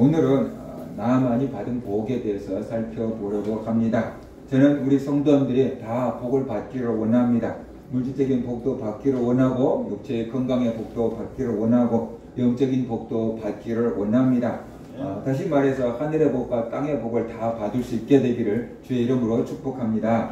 오늘은 나아만이 받은 복에 대해서 살펴보려고 합니다. 저는 우리 성도님들이 다 복을 받기를 원합니다. 물질적인 복도 받기를 원하고 육체의 건강의 복도 받기를 원하고 영적인 복도 받기를 원합니다. 다시 말해서 하늘의 복과 땅의 복을 다 받을 수 있게 되기를 주의 이름으로 축복합니다.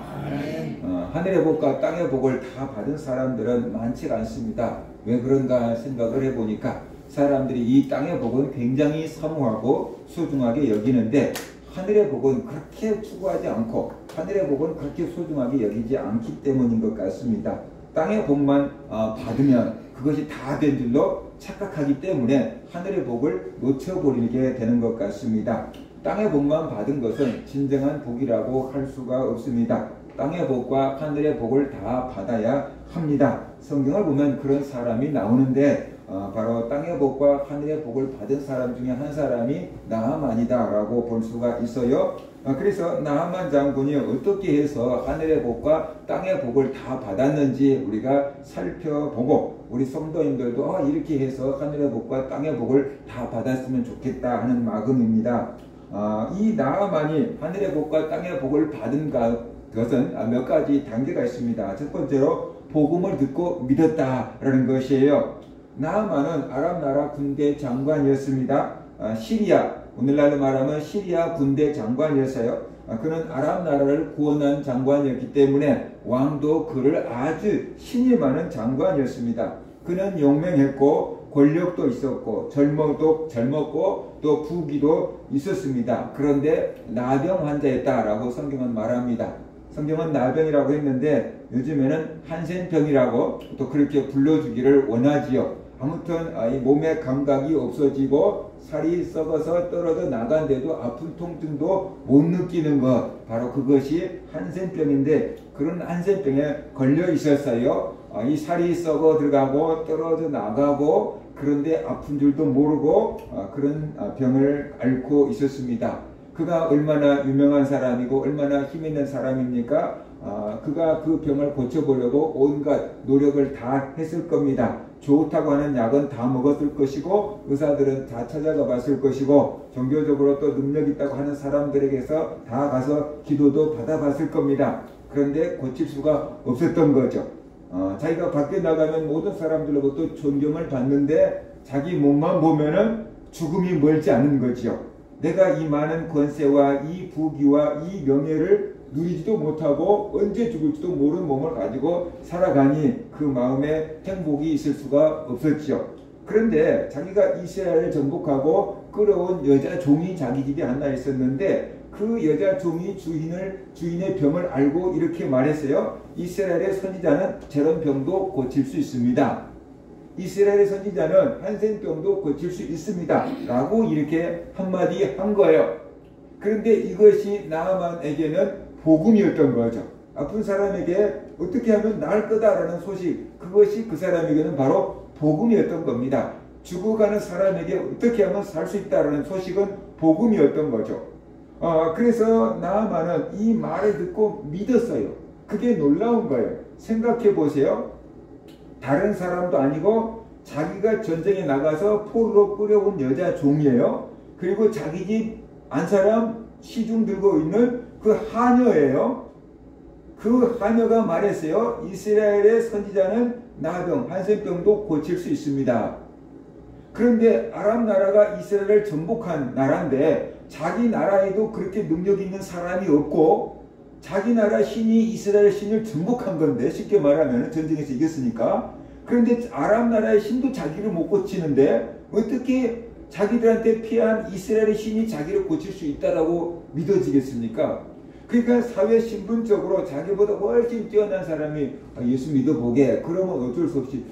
하늘의 복과 땅의 복을 다 받은 사람들은 많지가 않습니다. 왜 그런가 생각을 해보니까 사람들이 이 땅의 복은 굉장히 사모하고 소중하게 여기는데 하늘의 복은 그렇게 추구하지 않고 하늘의 복은 그렇게 소중하게 여기지 않기 때문인 것 같습니다. 땅의 복만 받으면 그것이 다 된 줄로 착각하기 때문에 하늘의 복을 놓쳐버리게 되는 것 같습니다. 땅의 복만 받은 것은 진정한 복이라고 할 수가 없습니다. 땅의 복과 하늘의 복을 다 받아야 합니다. 성경을 보면 그런 사람이 나오는데 바로 땅의 복과 하늘의 복을 받은 사람 중에 한 사람이 나아만이다 라고 볼 수가 있어요. 그래서 나아만 장군이 어떻게 해서 하늘의 복과 땅의 복을 다 받았는지 우리가 살펴보고 우리 성도님들도 이렇게 해서 하늘의 복과 땅의 복을 다 받았으면 좋겠다 하는 마음입니다. 이 나아만이 하늘의 복과 땅의 복을 받은 것은 몇 가지 단계가 있습니다. 첫 번째로 복음을 듣고 믿었다라는 것이에요. 나아만은 아람 나라 군대 장관이었습니다. 시리아, 오늘날로 말하면 시리아 군대 장관이었어요. 그는 아람 나라를 구원한 장관이었기 때문에 왕도 그를 아주 신임하는 장관이었습니다. 그는 용맹했고 권력도 있었고 젊었고 또 부귀도 있었습니다. 그런데 나병 환자였다라고 성경은 말합니다. 성경은 나병이라고 했는데 요즘에는 한센병이라고 또 그렇게 불러주기를 원하지요. 아무튼 이 몸의 감각이 없어지고 살이 썩어서 떨어져 나간데도 아픈 통증도 못 느끼는 것, 바로 그것이 한센병인데 그런 한센병에 걸려 있었어요. 이 살이 썩어 들어가고 떨어져 나가고 그런데 아픈 줄도 모르고 그런 병을 앓고 있었습니다. 그가 얼마나 유명한 사람이고 얼마나 힘 있는 사람입니까? 그가 그 병을 고쳐보려고 온갖 노력을 다 했을 겁니다. 좋다고 하는 약은 다 먹었을 것이고 의사들은 다 찾아가 봤을 것이고 종교적으로 또 능력 있다고 하는 사람들에게서 다 가서 기도도 받아봤을 겁니다. 그런데 고칠 수가 없었던 거죠. 자기가 밖에 나가면 모든 사람들로부터 존경을 받는데 자기 몸만 보면은 죽음이 멀지 않은 거지요. 내가 이 많은 권세와 이 부귀와 이 명예를 누리지도 못하고 언제 죽을지도 모르는 몸을 가지고 살아가니 그 마음에 행복이 있을 수가 없었지요. 그런데 자기가 이스라엘을 정복하고 끌어온 여자 종이 자기 집에 하나 있었는데 그 여자 종이 주인의 병을 알고 이렇게 말했어요. 이스라엘의 선지자는 저런 병도 고칠 수 있습니다. 이스라엘의 선지자는 한센병도 고칠 수 있습니다. 라고 이렇게 한마디 한 거예요. 그런데 이것이 나아만에게는 복음이었던 거죠. 아픈 사람에게 어떻게 하면 나을 거다라는 소식, 그것이 그 사람에게는 바로 복음이었던 겁니다. 죽어가는 사람에게 어떻게 하면 살 수 있다라는 소식은 복음이었던 거죠. 그래서 나아만은 이 말을 듣고 믿었어요. 그게 놀라운 거예요. 생각해 보세요. 다른 사람도 아니고 자기가 전쟁에 나가서 포로로 끌어온 여자 종이에요. 그리고 자기 집 안 사람 시중 들고 있는 그 하녀예요. 그 하녀가 말했어요. 이스라엘의 선지자는 나병, 한센병도 고칠 수 있습니다. 그런데 아람 나라가 이스라엘을 정복한 나라인데 자기 나라에도 그렇게 능력 있는 사람이 없고 자기 나라 신이 이스라엘 신을 정복한 건데 쉽게 말하면 전쟁에서 이겼으니까. 그런데 아람 나라의 신도 자기를 못 고치는데 어떻게 자기들한테 피한 이스라엘의 신이 자기를 고칠 수 있다라고 믿어지겠습니까? 그러니까 사회 신분적으로 자기보다 훨씬 뛰어난 사람이 예수 믿어보게 그러면 어쩔 수 없이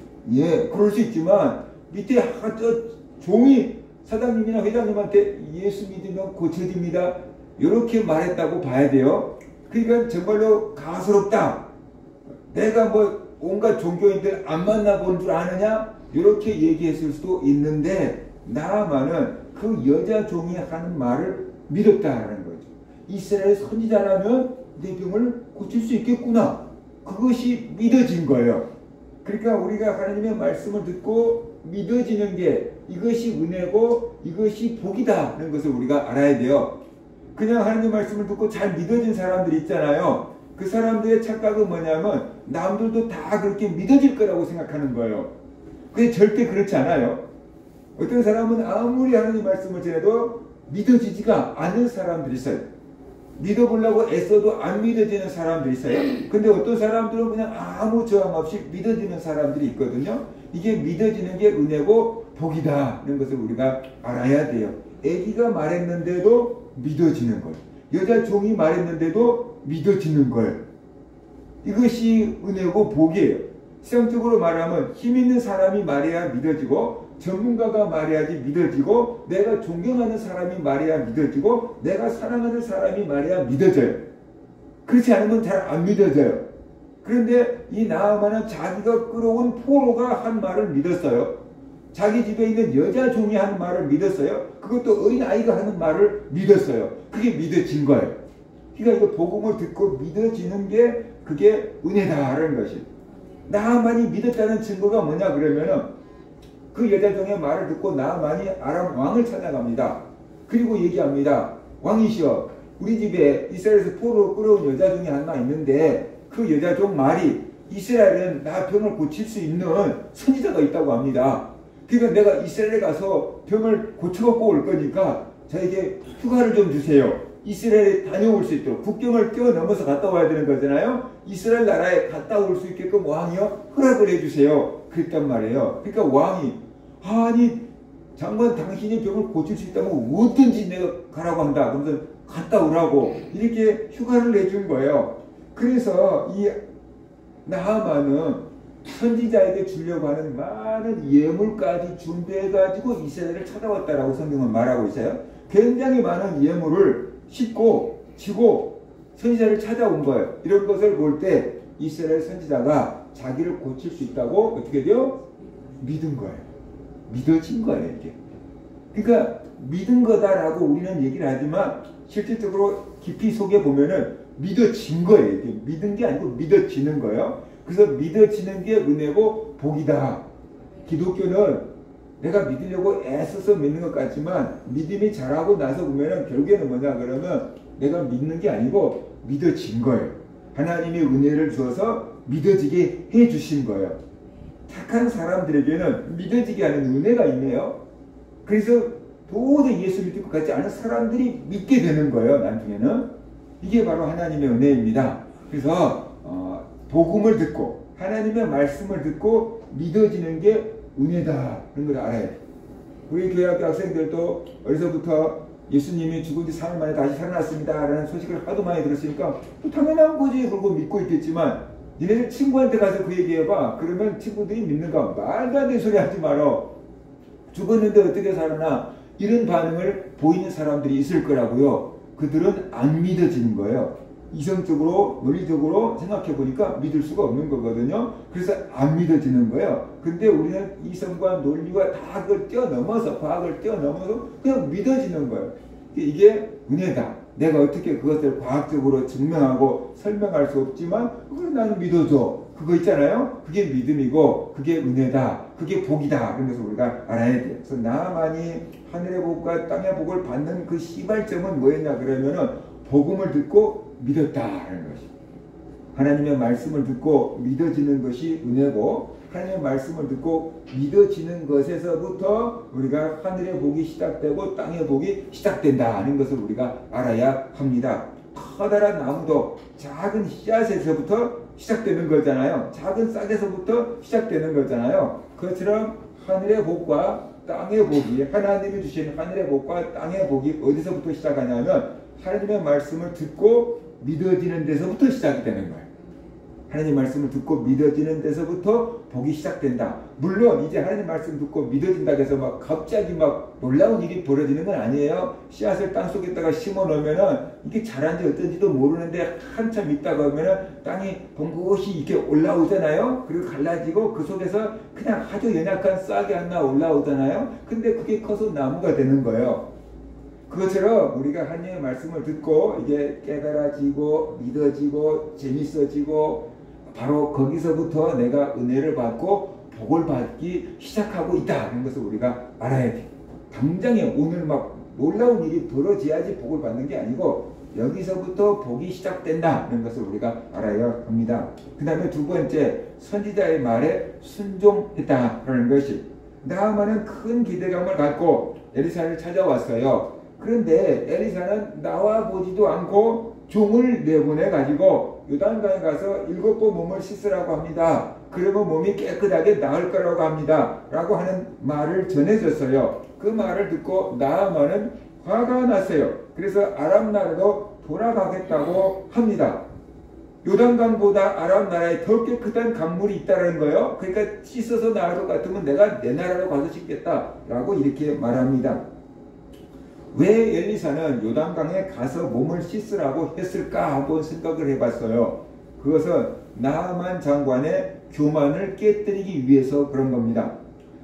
그럴 수 있지만 밑에 저 종이 사장님이나 회장님한테 예수 믿으면 고쳐집니다 이렇게 말했다고 봐야 돼요. 그러니까 정말로 가소롭다. 내가 온갖 종교인들 안 만나본 줄 아느냐 이렇게 얘기했을 수도 있는데 나아만은 그 여자 종이 하는 말을 믿었다라는 거죠. 이스라엘 선지자라면 내 병을 고칠 수 있겠구나. 그것이 믿어진 거예요. 그러니까 우리가 하나님의 말씀을 듣고 믿어지는 게 이것이 은혜고 이것이 복이다는 것을 우리가 알아야 돼요. 그냥 하나님 말씀을 듣고 잘 믿어진 사람들 있잖아요. 그 사람들의 착각은 뭐냐면 남들도 다 그렇게 믿어질 거라고 생각하는 거예요. 그게 절대 그렇지 않아요. 어떤 사람은 아무리 하나님 말씀을 전해도 믿어지지가 않는 사람들이 있어요. 믿어보려고 애써도 안 믿어지는 사람들이 있어요. 근데 어떤 사람들은 그냥 아무 저항 없이 믿어지는 사람들이 있거든요. 이게 믿어지는 게 은혜고 복이다는 것을 우리가 알아야 돼요. 아기가 말했는데도 믿어지는 거예요. 여자 종이 말했는데도 믿어지는 거예요. 이것이 은혜고 복이에요. 시장적으로 말하면 힘 있는 사람이 말해야 믿어지고 전문가가 말해야지 믿어지고 내가 존경하는 사람이 말해야 믿어지고 내가 사랑하는 사람이 말해야 믿어져요. 그렇지 않으면 잘 안 믿어져요. 그런데 이 나아만은 자기가 끌어온 포로가 한 말을 믿었어요. 자기 집에 있는 여자 종이 하는 말을 믿었어요. 그것도 어린아이가 하는 말을 믿었어요. 그게 믿어진 거예요. 그러니까 이거 복음을 듣고 믿어지는 게 그게 은혜다라는 것이. 나아만이 믿었다는 증거가 뭐냐 그러면은 그 여자 종의 말을 듣고 나아만이 아람 왕을 찾아갑니다. 그리고 얘기합니다. 왕이시여, 우리 집에 이스라엘에서 포로로 끌어온 여자 종이 하나 있는데 그 여자 종 말이 이스라엘은 나 병을 고칠 수 있는 선지자가 있다고 합니다. 그러니까 내가 이스라엘에 가서 병을 고쳐갖고 올 거니까 저에게 휴가를 좀 주세요. 이스라엘에 다녀올 수 있도록 국경을 뛰어넘어서 갔다 와야 되는 거잖아요. 이스라엘 나라에 갔다 올 수 있게끔 왕이요 허락을 해주세요. 그랬단 말이에요. 그러니까 왕이 아니 장관 당신이 병을 고칠 수 있다면 어떤지 내가 가라고 한다. 그러면서 갔다 오라고 이렇게 휴가를 내준 거예요. 그래서 이 나하만은 선지자에게 주려고 하는 많은 예물까지 준비해가지고 이스라엘을 찾아왔다라고 성경은 말하고 있어요. 굉장히 많은 예물을 싣고 지고 선지자를 찾아온 거예요. 이런 것을 볼 때 이스라엘 선지자가 자기를 고칠 수 있다고 어떻게 돼요? 믿은 거예요. 믿어진 거예요. 이게. 그러니까 믿은 거다라고 우리는 얘기를 하지만 실질적으로 깊이 속에 보면은 믿어진 거예요. 이게 믿은 게 아니고 믿어지는 거예요. 그래서 믿어지는 게 은혜고 복이다. 기독교는 내가 믿으려고 애써서 믿는 것 같지만 믿음이 자라고 나서 보면은 결국에는 뭐냐 그러면 내가 믿는 게 아니고 믿어진 거예요. 하나님의 은혜를 주어서 믿어지게 해 주신 거예요. 착한 사람들에게는 믿어지게 하는 은혜가 있네요. 그래서 도저히 예수 믿을 것 같지 않은 사람들이 믿게 되는 거예요. 나중에는. 이게 바로 하나님의 은혜입니다. 그래서 복음을 듣고 하나님의 말씀을 듣고 믿어지는 게 은혜다. 그런 걸 알아야 돼. 우리 교회 학교 학생들도 어려서부터 예수님이 죽은 지 3일 만에 다시 살아났습니다 라는 소식을 하도 많이 들었으니까 당연한 거지 그러고 믿고 있겠지만 니네들 친구한테 가서 그 얘기해봐. 그러면 친구들이 믿는가? 말도 안 되는 소리 하지 말어. 죽었는데 어떻게 살아나? 이런 반응을 보이는 사람들이 있을 거라고요. 그들은 안 믿어지는 거예요. 이성적으로 논리적으로 생각해 보니까 믿을 수가 없는 거거든요. 그래서 안 믿어지는 거예요. 근데 우리는 이성과 논리와 다 그걸 뛰어넘어서 과학을 뛰어넘어서 그냥 믿어지는 거예요. 이게 은혜다. 내가 어떻게 그것을 과학적으로 증명하고 설명할 수 없지만 그걸 나는 믿어줘. 그거 있잖아요. 그게 믿음이고 그게 은혜다. 그게 복이다. 그래서 우리가 알아야 돼요. 그래서 나만이 하늘의 복과 땅의 복을 받는 그 시발점은 뭐였냐 그러면은 복음을 듣고 믿었다라는 것입니다. 하나님의 말씀을 듣고 믿어지는 것이 은혜고 하나님의 말씀을 듣고 믿어지는 것에서부터 우리가 하늘의 복이 시작되고 땅의 복이 시작된다는 것을 우리가 알아야 합니다. 커다란 나무도 작은 씨앗에서부터 시작되는 거잖아요. 작은 싹에서부터 시작되는 거잖아요. 그것처럼 하늘의 복과 땅의 복이 하나님이 주신 하늘의 복과 땅의 복이 어디서부터 시작하냐면 하나님의 말씀을 듣고 믿어지는 데서부터 시작이 되는 거예요. 하나님 말씀을 듣고 믿어지는 데서부터 복이 시작된다. 물론 이제 하나님 말씀 듣고 믿어진다고 해서 막 갑자기 막 놀라운 일이 벌어지는 건 아니에요. 씨앗을 땅속에다가 심어 놓으면은 이게 자란지 어떤지도 모르는데 한참 있다가 보면은 땅이 봉긋이 이렇게 올라오잖아요. 그리고 갈라지고 그 속에서 그냥 아주 연약한 싹이 하나 올라오잖아요. 근데 그게 커서 나무가 되는 거예요. 그것처럼 우리가 하나님의 말씀을 듣고 이게 깨달아지고 믿어지고 재밌어지고 바로 거기서부터 내가 은혜를 받고 복을 받기 시작하고 있다는 것을 우리가 알아야 돼. 당장에 오늘 막 놀라운 일이 벌어져야지 복을 받는 게 아니고 여기서부터 복이 시작된다는 것을 우리가 알아야 합니다. 그 다음에 두 번째, 선지자의 말에 순종했다라는 것이, 나아만은 큰 기대감을 갖고 엘리사를 찾아왔어요. 그런데 엘리사는 나와 보지도 않고 종을 내보내 가지고 요단강에 가서 7번 몸을 씻으라고 합니다. 그러면 몸이 깨끗하게 나을 거라고 합니다. 라고 하는 말을 전해줬어요. 그 말을 듣고 나아만은 화가 났어요. 그래서 아람 나라로 돌아가겠다고 합니다. 요단강보다 아람 나라에 더 깨끗한 강물이 있다는 거예요. 그러니까 씻어서 나을 것 같으면 내가 내 나라로 가서 씻겠다라고 이렇게 말합니다. 왜 엘리사는 요단강에 가서 몸을 씻으라고 했을까 한번 생각을 해봤어요. 그것은 나아만 장관의 교만을 깨뜨리기 위해서 그런 겁니다.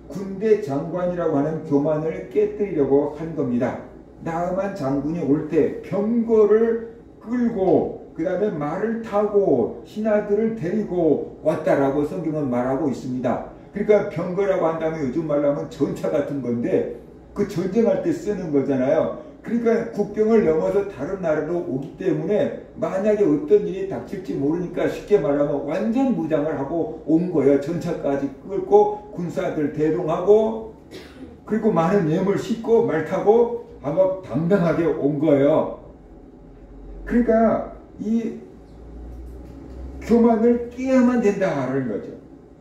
군대 장관이라고 하는 교만을 깨뜨리려고 한 겁니다. 나아만 장군이 올 때 병거를 끌고 그 다음에 말을 타고 신하들을 데리고 왔다라고 성경은 말하고 있습니다. 그러니까 병거라고 한다면 요즘 말로 하면 전차 같은 건데 그 전쟁할 때 쓰는 거잖아요. 그러니까 국경을 넘어서 다른 나라로 오기 때문에 만약에 어떤 일이 닥칠지 모르니까 쉽게 말하면 완전 무장을 하고 온 거예요. 전차까지 끌고 군사들 대동하고 그리고 많은 예물 싣고 말 타고 아마 당당하게 온 거예요. 그러니까 이 교만을 깨야만 된다라는 거죠.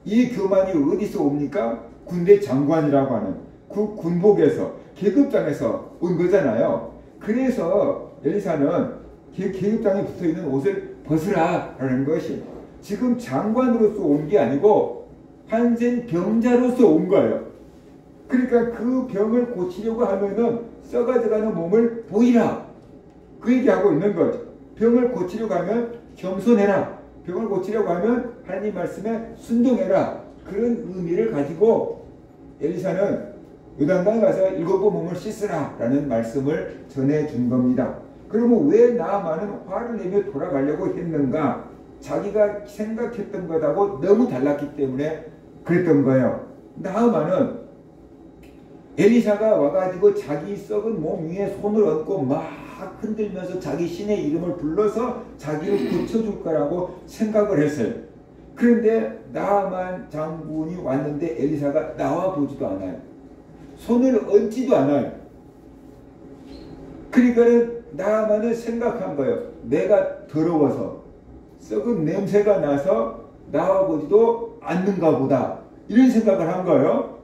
이 교만이 어디서 옵니까? 군대 장관이라고 하는 그 군복에서 계급장에서 온 거잖아요. 그래서 엘리사는 계급장에 붙어있는 옷을 벗으라라는 것이 지금 장관으로서 온 게 아니고 한센 병자로서 온 거예요. 그러니까 그 병을 고치려고 하면은 썩어져가는 몸을 보이라 그 얘기하고 있는 거죠. 병을 고치려고 하면 겸손해라. 병을 고치려고 하면 하나님 말씀에 순종해라. 그런 의미를 가지고 엘리사는 요단강에 가서 7번 몸을 씻으라 라는 말씀을 전해준 겁니다. 그러면 왜 나아만은 화를 내며 돌아가려고 했는가? 자기가 생각했던 것하고 너무 달랐기 때문에 그랬던 거예요. 나아만은 엘리사가 와가지고 자기 썩은 몸 위에 손을 얹고 막 흔들면서 자기 신의 이름을 불러서 자기를 고쳐줄 거라고 생각을 했어요. 그런데 나아만 장군이 왔는데 엘리사가 나와 보지도 않아요. 손을 얹지도 않아요. 그러니까 나아만은 생각한 거예요. 내가 더러워서 썩은 냄새가 나서 나와 보지도 않는가 보다. 이런 생각을 한 거예요.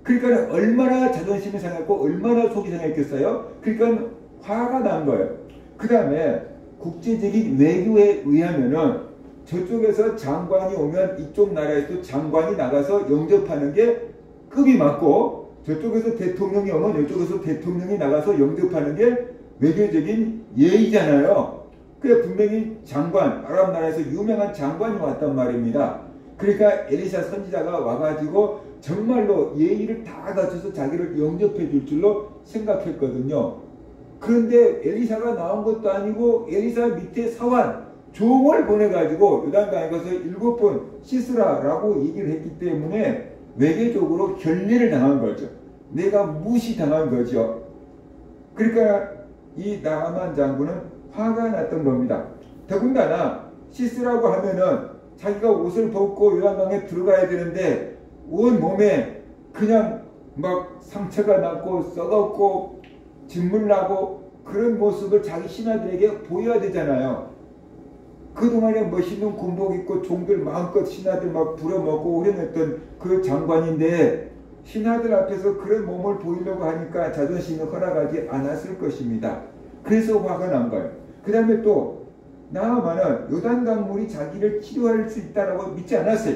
그러니까 얼마나 자존심이 상했고 얼마나 속이 상했겠어요. 그러니까 화가 난 거예요. 그 다음에 국제적인 외교에 의하면은 저쪽에서 장관이 오면 이쪽 나라에서 장관이 나가서 영접하는 게 급이 맞고 저쪽에서 대통령이 오면 이쪽에서 대통령이 나가서 영접하는 게 외교적인 예의잖아요. 그래 분명히 장관, 아랍 나라에서 유명한 장관이 왔단 말입니다. 그러니까 엘리사 선지자가 와가지고 정말로 예의를 다 갖춰서 자기를 영접해 줄 줄로 생각했거든요. 그런데 엘리사가 나온 것도 아니고 엘리사 밑에 사환, 종을 보내가지고 요단강에 가서 7번 씻으라라고 얘기를 했기 때문에 외교적으로 결례를 당한 거죠. 내가 무시당한 거죠. 그러니까 이 나아만 장군은 화가 났던 겁니다. 더군다나 씻으라고 하면은 자기가 옷을 벗고 요단강에 들어가야 되는데 온 몸에 그냥 막 상처가 났고 썩었고 진물 나고 그런 모습을 자기 신하들에게 보여야 되잖아요. 그동안에 멋있는 군복 입고 종들 마음껏 신하들 막 부려먹고 후련했던 그 장관인데 신하들 앞에서 그런 몸을 보이려고 하니까 자존심이 허락하지 않았을 것입니다. 그래서 화가 난 거예요. 그 다음에 또 나아만은 요단강물이 자기를 치료할 수 있다라고 믿지 않았어요.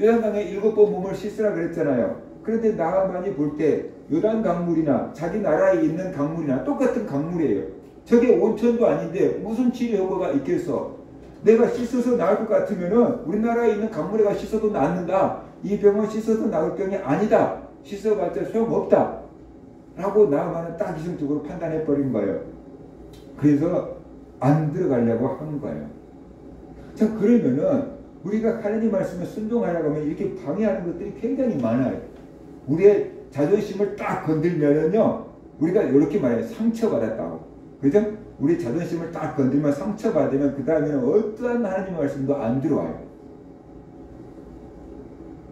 요단강에 7번 몸을 씻으라 그랬잖아요. 그런데 나아만이 볼 때 요단강물이나 자기 나라에 있는 강물이나 똑같은 강물이에요. 저게 온천도 아닌데 무슨 치료 효과가 있겠어. 내가 씻어서 나을 것 같으면은 우리나라에 있는 강물에 가 씻어도 낫는다. 이 병은 씻어도 나을 병이 아니다. 씻어봤자 소용없다. 라고 나아만은 딱 이성적으로 판단해버린 거예요. 그래서 안 들어가려고 한 거예요. 자, 그러면은 우리가 하나님 말씀에 순종하려고 하면 이렇게 방해하는 것들이 굉장히 많아요. 우리의 자존심을 딱 건들면은요, 우리가 이렇게 말해요. 상처받았다고. 그죠? 우리 자존심을 딱 건들면 상처받으면 그 다음에는 어떠한 하나님 말씀도 안 들어와요.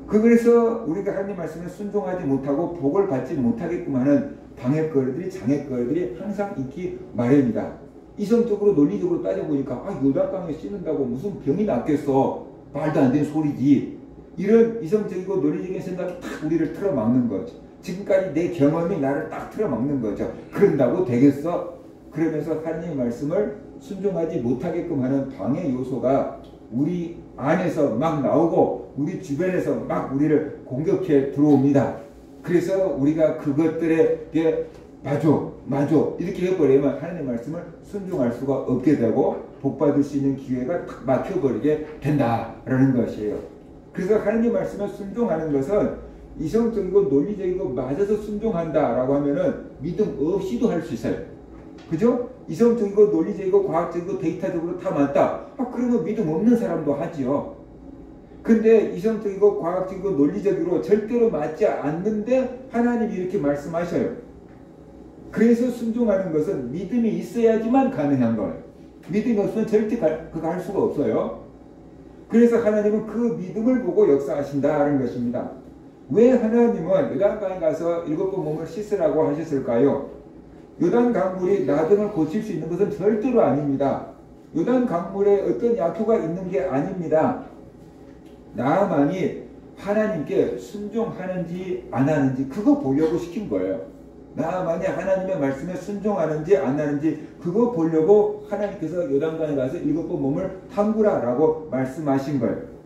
그래서 우리가 하나님 말씀에 순종하지 못하고 복을 받지 못하게끔 하는 방해거리들이, 장애거리들이 항상 있기 마련이다. 이성적으로 논리적으로 따져보니까 요단강에 씻는다고 무슨 병이 낫겠어. 말도 안 되는 소리지. 이런 이성적이고 논리적인 생각이 딱 우리를 틀어막는 거죠. 지금까지 내 경험이 나를 딱 틀어막는 거죠. 그런다고 되겠어? 그러면서 하나님 말씀을 순종하지 못하게끔 하는 방해 요소가 우리 안에서 막 나오고 우리 주변에서 막 우리를 공격해 들어옵니다. 그래서 우리가 그것들에게 마저 이렇게 해버리면 하나님 말씀을 순종할 수가 없게 되고 복받을 수 있는 기회가 탁 막혀버리게 된다라는 것이에요. 그래서 하나님 말씀에 순종하는 것은 이성적이고 논리적이고 맞아서 순종한다라고 하면은 믿음 없이도 할 수 있어요. 그죠? 이성적이고 논리적이고 과학적이고 데이터적으로 다 맞다. 그러면 믿음 없는 사람도 하지요. 근데 이성적이고 과학적이고 논리적으로 절대로 맞지 않는데 하나님이 이렇게 말씀하셔요. 그래서 순종하는 것은 믿음이 있어야지만 가능한 거예요. 믿음이 없으면 절대 그거 할 수가 없어요. 그래서 하나님은 그 믿음을 보고 역사하신다는 것입니다. 왜 하나님은 요단강에 가서 7번 몸을 씻으라고 하셨을까요? 요단 강물이 나등을 고칠 수 있는 것은 절대로 아닙니다. 요단 강물에 어떤 약효가 있는 게 아닙니다. 나아만이 하나님께 순종하는지 안 하는지 그거 보려고 시킨 거예요. 나아만이 하나님의 말씀에 순종하는지 안 하는지 그거 보려고 하나님께서 요단강에 가서 7번 몸을 담그라라고 말씀하신 거예요.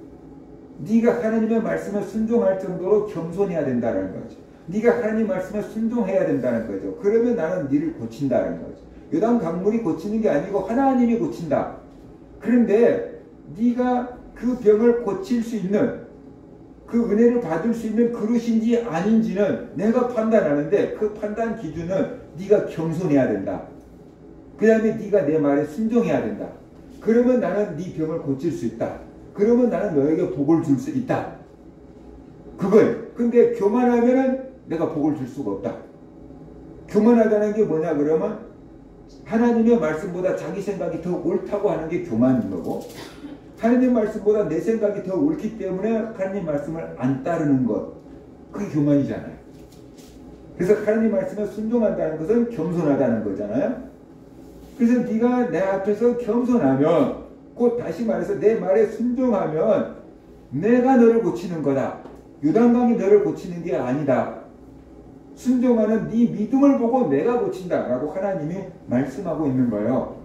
네가 하나님의 말씀에 순종할 정도로 겸손해야 된다는 거죠. 네가 하나님 말씀에 순종해야 된다는 거죠. 그러면 나는 네를 고친다는 거죠. 요단 강물이 고치는 게 아니고 하나님이 고친다. 그런데 네가 그 병을 고칠 수 있는 그 은혜를 받을 수 있는 그릇인지 아닌지는 내가 판단하는데 그 판단 기준은 네가 겸손해야 된다. 그 다음에 네가 내 말에 순종해야 된다. 그러면 나는 네 병을 고칠 수 있다. 그러면 나는 너에게 복을 줄 수 있다. 그걸. 근데 교만하면은 내가 복을 줄 수가 없다. 교만하다는 게 뭐냐 그러면 하나님의 말씀보다 자기 생각이 더 옳다고 하는 게 교만인 거고, 하나님 말씀보다 내 생각이 더 옳기 때문에 하나님 말씀을 안 따르는 것, 그게 교만이잖아요. 그래서 하나님 말씀에 순종한다는 것은 겸손하다는 거잖아요. 그래서 네가 내 앞에서 겸손하면, 곧 다시 말해서 내 말에 순종하면 내가 너를 고치는 거다. 요단강이 너를 고치는 게 아니다. 순종하는 네 믿음을 보고 내가 고친다 라고 하나님이 말씀하고 있는 거예요.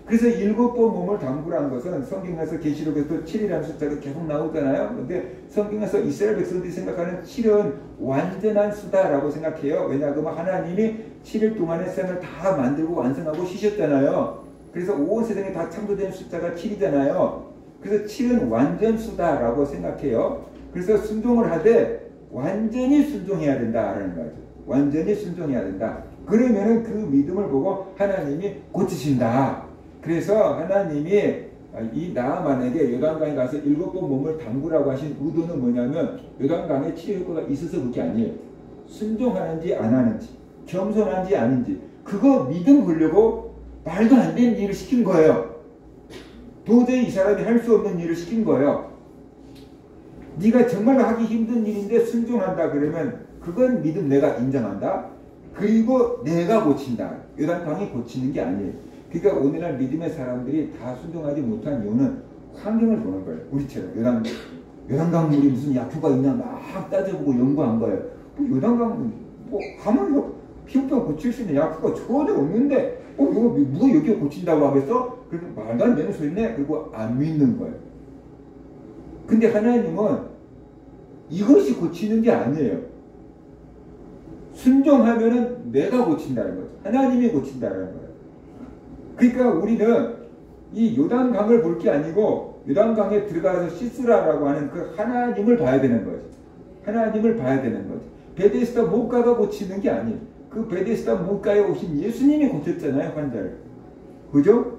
그래서 7번 몸을 담그라는 것은 성경에서 계시록에서 7이라는 숫자가 계속 나오잖아요. 근데 성경에서 이스라엘 백성들이 생각하는 7은 완전한 수다라고 생각해요. 왜냐하면 하나님이 7일 동안에 세상을 다 만들고 완성하고 쉬셨잖아요. 그래서 온 세상에 다 창조된 숫자가 7이잖아요. 그래서 7은 완전 수다라고 생각해요. 그래서 순종을 하되 완전히 순종해야 된다라는 거죠. 완전히 순종해야 된다. 그러면은 그 믿음을 보고 하나님이 고치신다. 그래서 하나님이 이 나아만에게 요단강에 가서 7번 몸을 담그라고 하신 의도는 뭐냐면 요단강에 치료 효과가 있어서 그게 아니에요. 순종하는지 안 하는지, 겸손한지 아닌지 그거 믿음 보려고 말도 안 되는 일을 시킨 거예요. 도저히 이 사람이 할 수 없는 일을 시킨 거예요. 네가 정말 하기 힘든 일인데 순종한다 그러면 그건 믿음 내가 인정한다. 그리고 내가 고친다. 요단강이 고치는 게 아니에요. 그러니까 오늘날 믿음의 사람들이 다 순종하지 못한 이유는 환경을 보는 거예요. 우리처럼 요단강 물이 무슨 약효가 있나 막 따져보고 연구한 거예요. 요단강 뭐 가면 피부병 고칠 수 있는 약효가 전혀 없는데 이거 누가 여기 고친다고 하겠어? 그래서 말도 안 되는 소리네. 그리고 안 믿는 거예요. 근데 하나님은 이것이 고치는 게 아니에요. 순종하면은 내가 고친다는 거죠. 하나님이 고친다는 거예요. 그러니까 우리는 이 요단강을 볼 게 아니고 요단강에 들어가서 씻으라라고 하는 그 하나님을 봐야 되는 거죠. 하나님을 봐야 되는 거죠. 베데스다 못가가 고치는 게 아니에요. 그 베데스다 못가에 오신 예수님이 고쳤잖아요, 환자를. 그죠?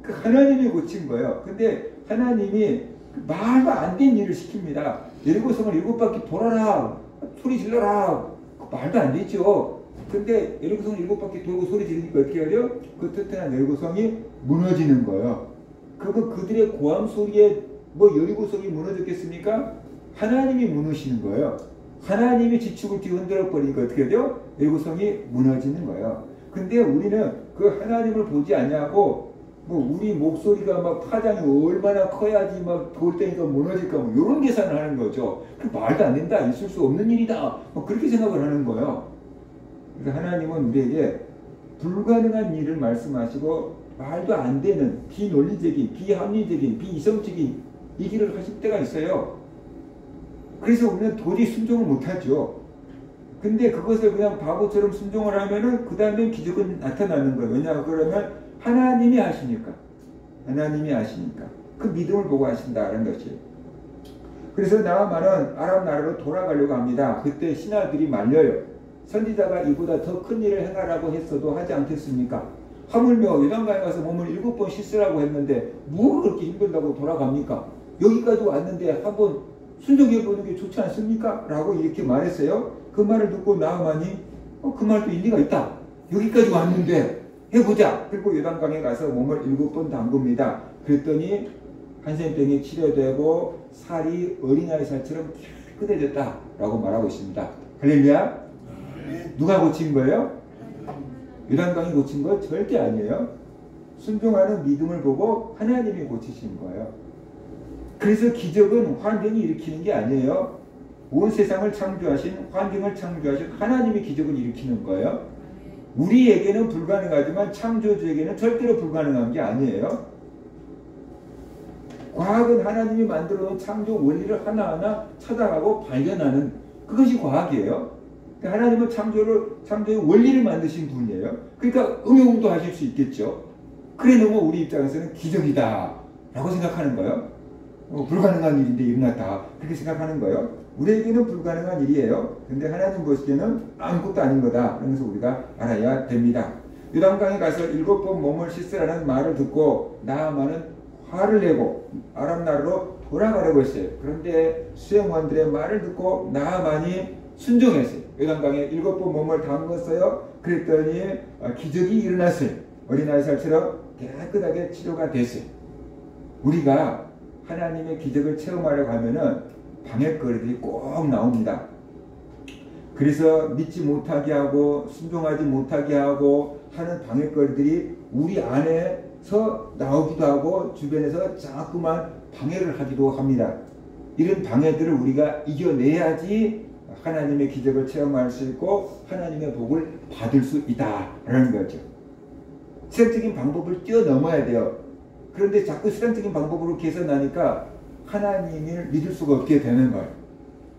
그 하나님이 고친 거예요. 근데 하나님이 말도 안 되는 일을 시킵니다. 여리고성을 7바퀴 돌아라, 소리 질러라. 말도 안 되죠. 근데 여리고성을 7바퀴 돌고 소리 지르니까 어떻게 하죠? 그 튼튼한 여리고성이 무너지는 거예요. 그들의 고함 소리에 뭐 여리고성이 무너졌겠습니까? 하나님이 무너지는 거예요. 하나님이 지축을 뒤흔들어 버리니까 어떻게 되죠? 여리고성이 무너지는 거예요. 근데 우리는 그 하나님을 보지 않냐고 뭐 우리 목소리가 막 파장이 얼마나 커야지 막 돌 때니까 무너질까 뭐 이런 계산을 하는 거죠. 그 말도 안 된다, 있을 수 없는 일이다, 뭐 그렇게 생각을 하는 거예요. 그래서 하나님은 우리에게 불가능한 일을 말씀하시고 말도 안 되는 비논리적인, 비합리적인, 비이성적인 이 길을 하실 때가 있어요. 그래서 우리는 도저히 순종을 못하죠. 근데 그것을 그냥 바보처럼 순종을 하면은 그 다음에 기적은 나타나는 거예요. 왜냐 그러면 하나님이 하시니까. 하나님이 하시니까. 그 믿음을 보고 하신다는 것이에요. 그래서 나아만은 아람 나라로 돌아가려고 합니다. 그때 신하들이 말려요. 선지자가 이보다 더 큰 일을 행하라고 했어도 하지 않겠습니까? 하물며 요단강에 가서 몸을 7번 씻으라고 했는데 뭐 그렇게 힘들다고 돌아갑니까? 여기까지 왔는데 한번 순종해보는 게 좋지 않습니까? 라고 이렇게 말했어요. 그 말을 듣고 나아만이 그 말도 일리가 있다. 여기까지 왔는데 해보자. 그리고 요단강에 가서 몸을 7번 담굽니다. 그랬더니 한센병이 치료되고 살이 어린아이 살처럼 깨끗해졌다 라고 말하고 있습니다. 할렐루야. 누가 고친 거예요? 요단강이 고친 거 절대 아니에요. 순종하는 믿음을 보고 하나님이 고치신 거예요. 그래서 기적은 환경이 일으키는 게 아니에요. 온 세상을 창조하신, 환경을 창조하신 하나님이 기적을 일으키는 거예요. 우리에게는 불가능하지만 창조주에게는 절대로 불가능한 게 아니에요. 과학은 하나님이 만들어 놓은 창조 원리를 하나하나 찾아가고 발견하는 그것이 과학이에요. 하나님은 창조의 원리를 만드신 분이에요. 그러니까 응용도 하실 수 있겠죠. 그래 놓으면 우리 입장에서는 기적이다 라고 생각하는 거예요. 불가능한 일인데 일어났다 그렇게 생각하는 거예요. 우리에게는 불가능한 일이에요. 근데 하나님 보시기에는 아무것도 아닌 거다. 그래서 우리가 알아야 됩니다. 요단강에 가서 7번 몸을 씻으라는 말을 듣고 나아만은 화를 내고 아람 나라로 돌아가려고 했어요. 그런데 수행원들의 말을 듣고 나아만이 순종했어요. 요단강에 7번 몸을 담궜어요. 그랬더니 기적이 일어났어요. 어린아이 살처럼 깨끗하게 치료가 됐어요. 우리가 하나님의 기적을 체험하려고 하면은 방해거리들이 꼭 나옵니다. 그래서 믿지 못하게 하고 순종하지 못하게 하고 하는 방해거리들이 우리 안에서 나오기도 하고 주변에서 자꾸만 방해를 하기도 합니다. 이런 방해들을 우리가 이겨내야지 하나님의 기적을 체험할 수 있고 하나님의 복을 받을 수 있다라는 거죠. 세상적인 방법을 뛰어넘어야 돼요. 그런데 자꾸 세상적인 방법으로 개선하니까 하나님을 믿을 수가 없게 되는 거예요.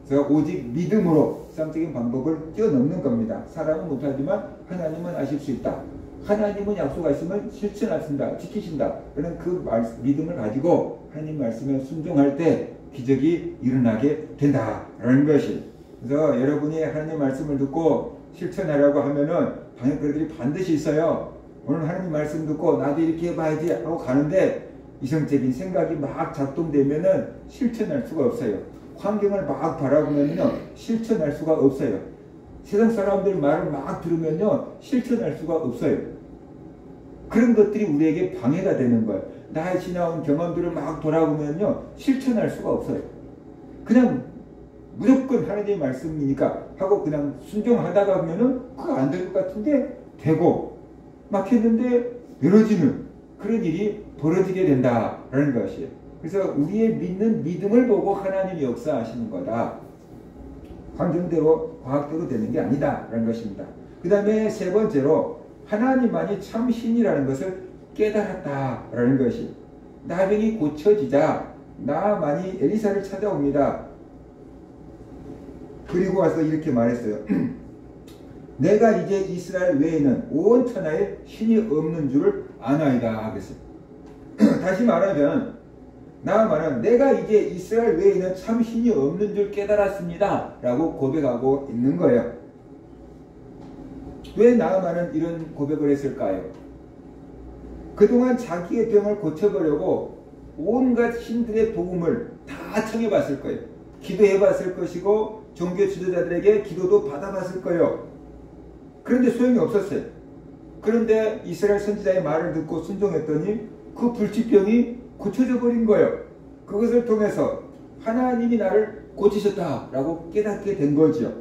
그래서 오직 믿음으로 세상적인 방법을 뛰어넘는 겁니다. 사람은 못하지만 하나님은 아실 수 있다. 하나님은 약속하시면 실천하신다, 지키신다. 그런 그 믿음을 가지고 하나님 말씀에 순종할 때 기적이 일어나게 된다라는 것이. 그래서 여러분이 하나님 말씀을 듣고 실천하려고 하면은 방해거리들이 반드시 있어요. 오늘 하나님 말씀 듣고 나도 이렇게 해봐야지 하고 가는데 이성적인 생각이 막 작동되면은 실천할 수가 없어요. 환경을 막 바라보면요 실천할 수가 없어요. 세상 사람들 말을 막 들으면요 실천할 수가 없어요. 그런 것들이 우리에게 방해가 되는 거예요. 나의 지나온 경험들을 막 돌아보면요 실천할 수가 없어요. 그냥 무조건 하나님의 말씀이니까 하고 그냥 순종하다가 보면은 그거 안 될 것 같은데 되고 막 했는데 이루어지는 그런 일이 벌어지게 된다라는 것이에요. 그래서 우리의 믿는 믿음을 보고 하나님이 역사하시는 거다. 환경대로 과학대로 되는 게 아니다라는 것입니다. 그 다음에 세 번째로 하나님만이 참 신이라는 것을 깨달았다라는 것이. 나병이 고쳐지자 나만이 엘리사를 찾아옵니다. 그리고 와서 이렇게 말했어요. 내가 이제 이스라엘 외에는 온 천하에 신이 없는 줄을 아나이다 하겠어요. 다시 말하면 나아만은 내가 이제 이스라엘 외에는 참 신이 없는 줄 깨달았습니다 라고 고백하고 있는 거예요. 왜 나아만은 이런 고백을 했을까요? 그동안 자기의 병을 고쳐보려고 온갖 신들의 도움을 다 청해봤을 거예요. 기도해봤을 것이고 종교 지도자들에게 기도도 받아봤을 거예요. 그런데 소용이 없었어요. 그런데 이스라엘 선지자의 말을 듣고 순종했더니 그 불치병이 고쳐져 버린 거예요. 그것을 통해서 하나님이 나를 고치셨다라고 깨닫게 된 거죠.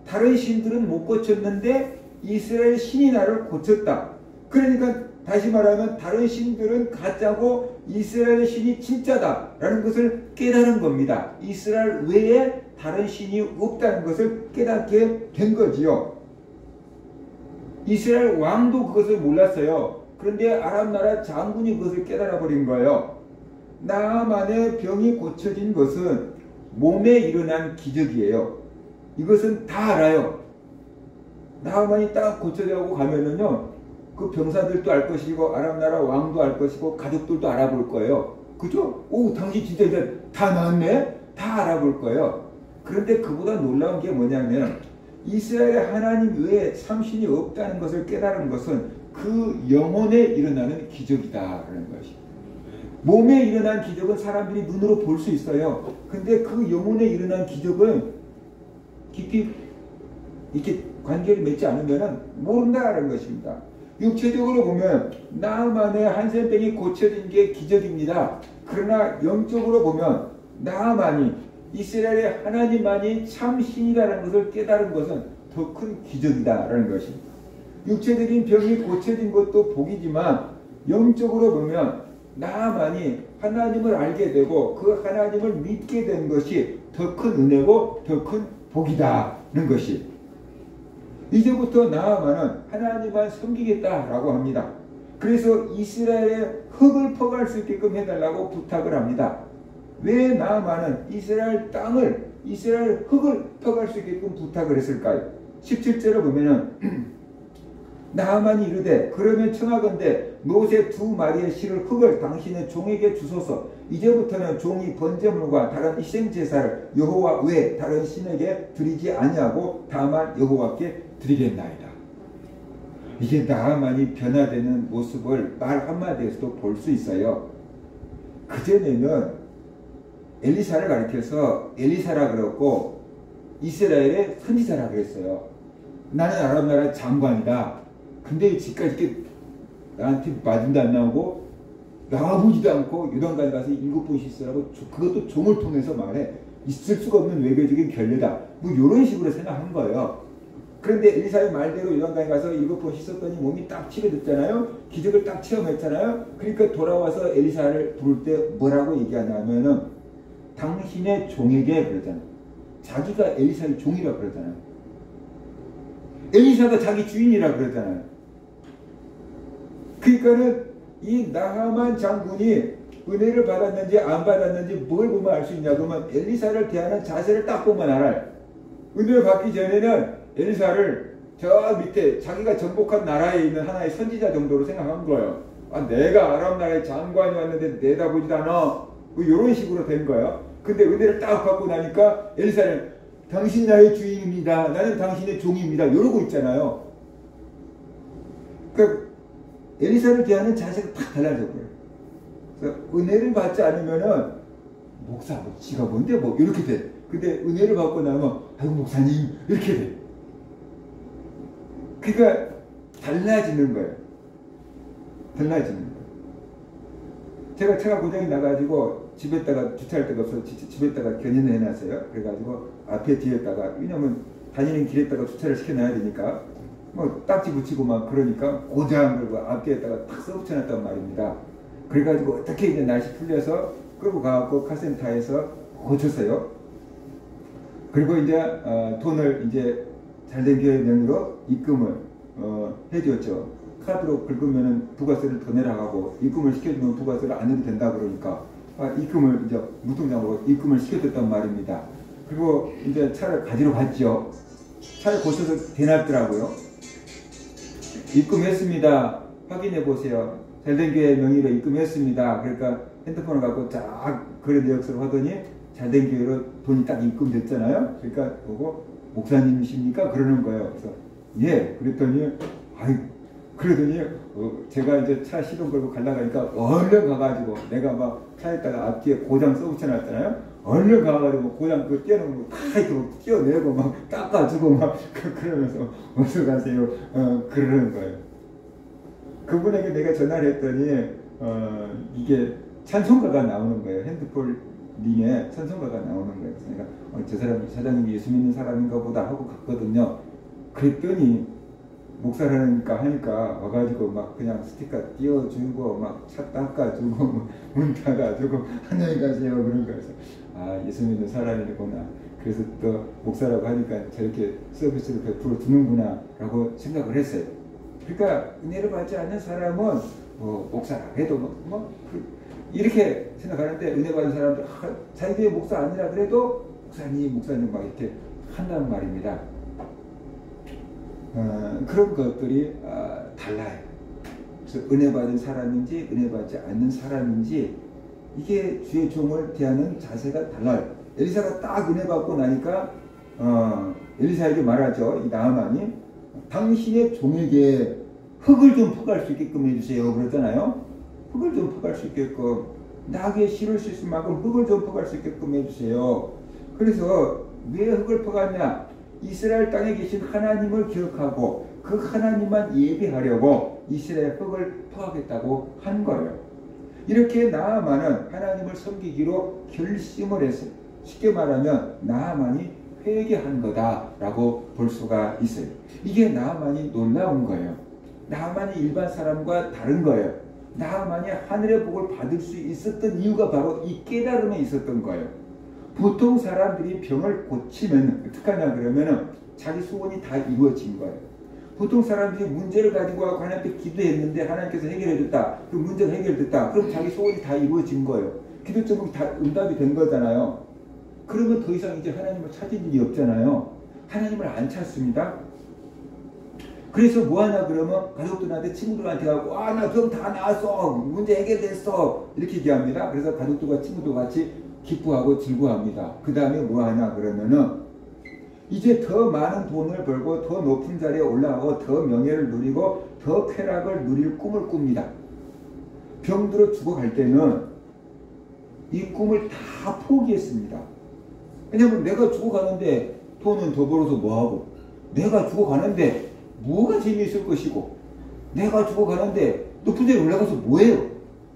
다른 신들은 못 고쳤는데 이스라엘 신이 나를 고쳤다. 그러니까 다시 말하면 다른 신들은 가짜고 이스라엘 신이 진짜다라는 것을 깨달은 겁니다. 이스라엘 외에 다른 신이 없다는 것을 깨닫게 된 거지요. 이스라엘 왕도 그것을 몰랐어요. 그런데 아람 나라 장군이 그것을 깨달아 버린 거예요. 나만의 병이 고쳐진 것은 몸에 일어난 기적이에요. 이것은 다 알아요. 나만이 딱 고쳐져고 가면은요, 그 병사들도 알 것이고 아람 나라 왕도 알 것이고 가족들도 알아볼 거예요. 그죠? 오, 당신 진짜 이제 다 나았네? 다 알아볼 거예요. 그런데 그보다 놀라운 게 뭐냐면 이스라엘 하나님 외에 참신이 없다는 것을 깨달은 것은 그 영혼에 일어나는 기적이다라는 것이. 몸에 일어난 기적은 사람들이 눈으로 볼 수 있어요. 근데 그 영혼에 일어난 기적은 깊이 이렇게 관계를 맺지 않으면 모른다라는 것입니다. 육체적으로 보면 나만의 한센병이 고쳐진 게 기적입니다. 그러나 영적으로 보면 나만이 이스라엘의 하나님만이 참신이라는 것을 깨달은 것은 더 큰 기적이다라는 것입니다. 육체적인 병이 고쳐진 것도 복이지만 영적으로 보면 나만이 하나님을 알게 되고 그 하나님을 믿게 된 것이 더 큰 은혜고 더 큰 복이다는 것이. 이제부터 나아만은 하나님만 섬기겠다라고 합니다. 그래서 이스라엘의 흙을 퍼갈 수 있게끔 해달라고 부탁을 합니다. 왜 나아만은 이스라엘 땅을, 이스라엘 흙을 퍼갈 수 있게끔 부탁을 했을까요? 17절을 보면은 나아만이 이르되 그러면 청하건대 노새 2마리의 실을 흙을 당신의 종에게 주소서. 이제부터는 종이 번제물과 다른 희생제사를 여호와 외 다른 신에게 드리지 아니하고 다만 여호와께 드리겠나이다. 이게 나아만이 변화되는 모습을 말 한마디에서도 볼 수 있어요. 그전에는 엘리사를 가리켜서 엘리사라 그랬고 이스라엘의 선지자라 그랬어요. 나는 아람 나라 장관이다. 근데 지금까지 이렇게 나한테 맞은도 안 나오고 나와보지도 않고 요단강에 가서 7번 씻으라고 그것도 종을 통해서 말해. 있을 수가 없는 외교적인 결례다. 뭐 이런 식으로 생각한 거예요. 그런데 엘리사의 말대로 요단강에 가서 7번 씻었더니 몸이 딱 치료됐잖아요. 기적을 딱 체험했잖아요. 그러니까 돌아와서 엘리사를 부를 때 뭐라고 얘기하냐면은 당신의 종에게 그러잖아요. 자기가 엘리사의 종이라고 그러잖아요. 엘리사가 자기 주인이라고 그러잖아요. 그러니까는 이 나하만 장군이 은혜를 받았는지 안 받았는지 뭘 보면 알 수 있냐. 그러면 엘리사를 대하는 자세를 딱 보면 알아요. 은혜를 받기 전에는 엘리사를 저 밑에 자기가 정복한 나라에 있는 하나의 선지자 정도로 생각한 거예요. 아, 내가 아람 나라의 장관이 왔는데 내다보지도 않아. 뭐 이런 식으로 된 거예요. 근데 은혜를 딱 받고 나니까 엘리사는 당신 나의 주인입니다. 나는 당신의 종입니다. 이러고 있잖아요. 그러니까 엘리사를 대하는 자세가 딱 달라져 버려요. 그래서 은혜를 받지 않으면은 목사, 뭐 지가 뭔데 뭐 이렇게 돼. 근데 은혜를 받고 나면 아이고 목사님 이렇게 돼. 그러니까 달라지는 거예요. 달라지는 거예요. 제가 차가 고장이 나가지고 집에다가 주차할 데가 없어서 집에다가 견인을 해놨어요. 그래가지고 앞에 뒤에다가, 왜냐면 다니는 길에다가 주차를 시켜놔야 되니까 뭐 딱지 붙이고 막 그러니까 고장 걸고 앞뒤에다가 탁 써붙여놨단 말입니다. 그래가지고 어떻게 이제 날씨 풀려서 끌고 가갖고 카센터에서 고쳤어요. 그리고 이제 돈을 이제 잘된 교회 명의로 입금을 해줬죠. 카드로 긁으면은 부가세를 더 내라가고 입금을 시켜주면 부가세를 안 해도 된다 그러니까 입금을 이제 무통장으로 입금을 시켜줬단 말입니다. 그리고 이제 차를 가지러 갔죠. 차를 고쳐서 대놨더라고요. 입금했습니다. 확인해 보세요. 잘된 교회 명의로 입금했습니다. 그러니까 핸드폰을 갖고 쫙 거래 내역서를 하더니 잘된 교회로 돈이 딱 입금됐잖아요. 그러니까 보고 목사님이십니까? 그러는 거예요. 그래서 예. 그랬더니 아이 그러더니 제가 이제 차 시동 걸고 가려가니까 얼른 가가지고 내가 막 차에다가 앞뒤에 고장 써붙여놨잖아요. 얼른 가가지고 고장 그 떼어놓은 거 다 이렇게 떼어내고 막 닦아주고 막 그러면서 어서 가세요 그러는 거예요. 그분에게 내가 전화를 했더니 이게 찬송가가 나오는 거예요. 핸드폰 링에 찬송가가 나오는 거예요. 그래서 내가 저 사람 사장님이 예수 믿는 사람인가 보다 하고 갔거든요. 그랬더니 목사라니까 하니까 와가지고 막 그냥 스티커 띄워주고 막 차 닦아주고 문 닫아주고 안녕히 가세요 그런 거여서 아 예수 믿는 사람이구나. 그래서 또 목사라고 하니까 저렇게 서비스를 베풀어 주는구나 라고 생각을 했어요. 그러니까 은혜를 받지 않는 사람은 목사라 해도 이렇게 생각하는데 은혜 받은 사람들 자기 목사 아니라 그래도 목사님 막 이렇게 한다는 말입니다. 그런 것들이 달라요. 그래서 은혜 받은 사람인지 은혜 받지 않는 사람인지 이게 주의 종을 대하는 자세가 달라요. 엘리사가 딱 은혜 받고 나니까 엘리사에게 말하죠. 이 나아만이 당신의 종에게 흙을 좀 퍼갈 수 있게끔 해주세요 그랬잖아요. 흙을 좀 퍼갈 수 있게끔 나귀에 실을 수 있을 만큼 흙을 좀 퍼갈 수 있게끔 해주세요. 그래서 왜 흙을 퍼갔냐? 이스라엘 땅에 계신 하나님을 기억하고 그 하나님만 예배하려고 이스라엘 흙을 퍼가겠다고 한 거예요. 이렇게 나아만은 하나님을 섬기기로 결심을 했어요. 쉽게 말하면 나아만이 회개한 거다라고 볼 수가 있어요. 이게 나아만이 놀라운 거예요. 나아만이 일반 사람과 다른 거예요. 나아만이 하늘의 복을 받을 수 있었던 이유가 바로 이 깨달음에 있었던 거예요. 보통 사람들이 병을 고치면 어떡하냐 그러면은 자기 소원이 다 이루어진 거예요. 보통 사람들이 문제를 가지고 하나님께 기도했는데 하나님께서 해결해줬다. 그 문제가 해결됐다. 그럼 자기 소원이 다 이루어진 거예요. 기도 제목이 다 응답이 된 거잖아요. 그러면 더 이상 이제 하나님을 찾을 일이 없잖아요. 하나님을 안 찾습니다. 그래서 뭐하냐 그러면 가족들한테 친구들한테 가고 나 병 다 나았어 문제 해결됐어 이렇게 얘기합니다. 그래서 가족들과 친구들과 같이 기뻐하고 즐거워합니다. 그 다음에 뭐하냐 그러면은 이제 더 많은 돈을 벌고 더 높은 자리에 올라가고 더 명예를 누리고 더 쾌락을 누릴 꿈을 꿉니다. 병들어 죽어갈 때는 이 꿈을 다 포기했습니다. 왜냐면 내가 죽어가는데 돈은 더 벌어서 뭐하고 내가 죽어가는데 뭐가 재미있을 것이고 내가 죽어가는데 높은 자리에 올라가서 뭐해요?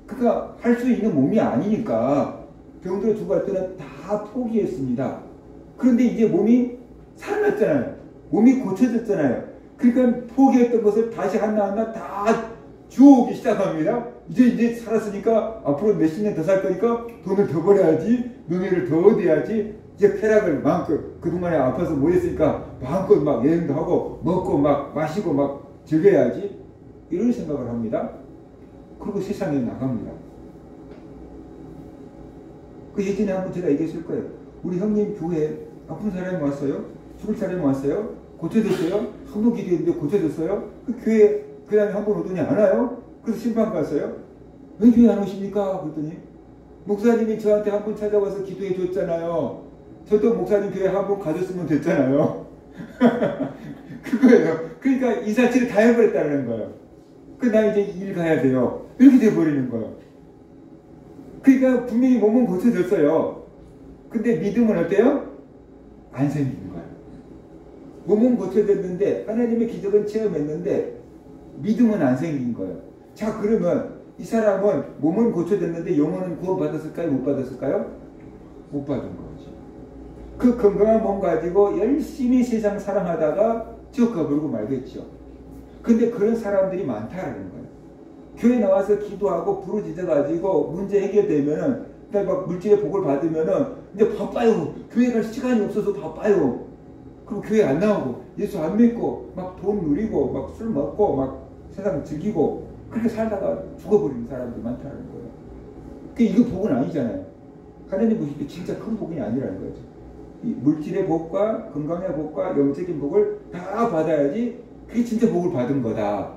그러니까 할 수 있는 몸이 아니니까 병들어 죽어갈 때는 다 포기했습니다. 그런데 이제 몸이 살았잖아요. 몸이 고쳐졌잖아요. 그러니까 포기했던 것을 다시 하나하나 다 주워오기 시작합니다. 이제 살았으니까 앞으로 몇십 년 더 살 거니까 돈을 더 벌어야지 명예를 더 얻어야지 이제 쾌락을 마음껏 그동안에 아파서 뭐 했으니까 마음껏 막 여행도 하고 먹고 막 마시고 막 즐겨야지 이런 생각을 합니다. 그리고 세상에 나갑니다. 그 예전에 한번 제가 얘기했을 거예요. 우리 형님 교회에 아픈 사람이 왔어요. 죽을 사람이 왔어요. 고쳐졌어요. 한번 기도했는데 고쳐졌어요. 그 교회 그 다음에 한 번 오더니 안 와요. 그래서 심판 갔어요. 왜 교회 안 오십니까? 그랬더니 목사님이 저한테 한 번 찾아와서 기도해 줬잖아요. 저도 목사님 교회 한 번 가졌으면 됐잖아요. 그거예요. 그러니까 이사치를 다 해버렸다는 거예요. 나 이제 일 가야 돼요. 이렇게 돼버리는 거예요. 그러니까 분명히 몸은 고쳐졌어요. 근데 믿음은 어때요? 안 생기는 거예요. 몸은 고쳐졌는데 하나님의 기적은 체험했는데 믿음은 안 생긴 거예요. 자 그러면 이 사람은 몸은 고쳐졌는데 영혼은 구원받았을까요? 못 받았을까요? 못 받은 거죠. 그 건강한 몸 가지고 열심히 세상 사랑하다가 지옥 가버리고 말겠죠. 근데 그런 사람들이 많다라는 거예요. 교회 나와서 기도하고 부르짖어가지고 문제 해결되면은 막 물질의 복을 받으면은 이제 바빠요. 교회 갈 시간이 없어서 바빠요. 그럼 교회 안 나오고 예수 안 믿고 막 돈 누리고 막 술 먹고 막 세상 즐기고 그렇게 살다가 죽어버리는 사람들이 많다는 거예요. 이거 복은 아니잖아요. 하나님 보실 때 진짜 큰 복이 아니라는 거죠. 이 물질의 복과 건강의 복과 영적인 복을 다 받아야지 그게 진짜 복을 받은 거다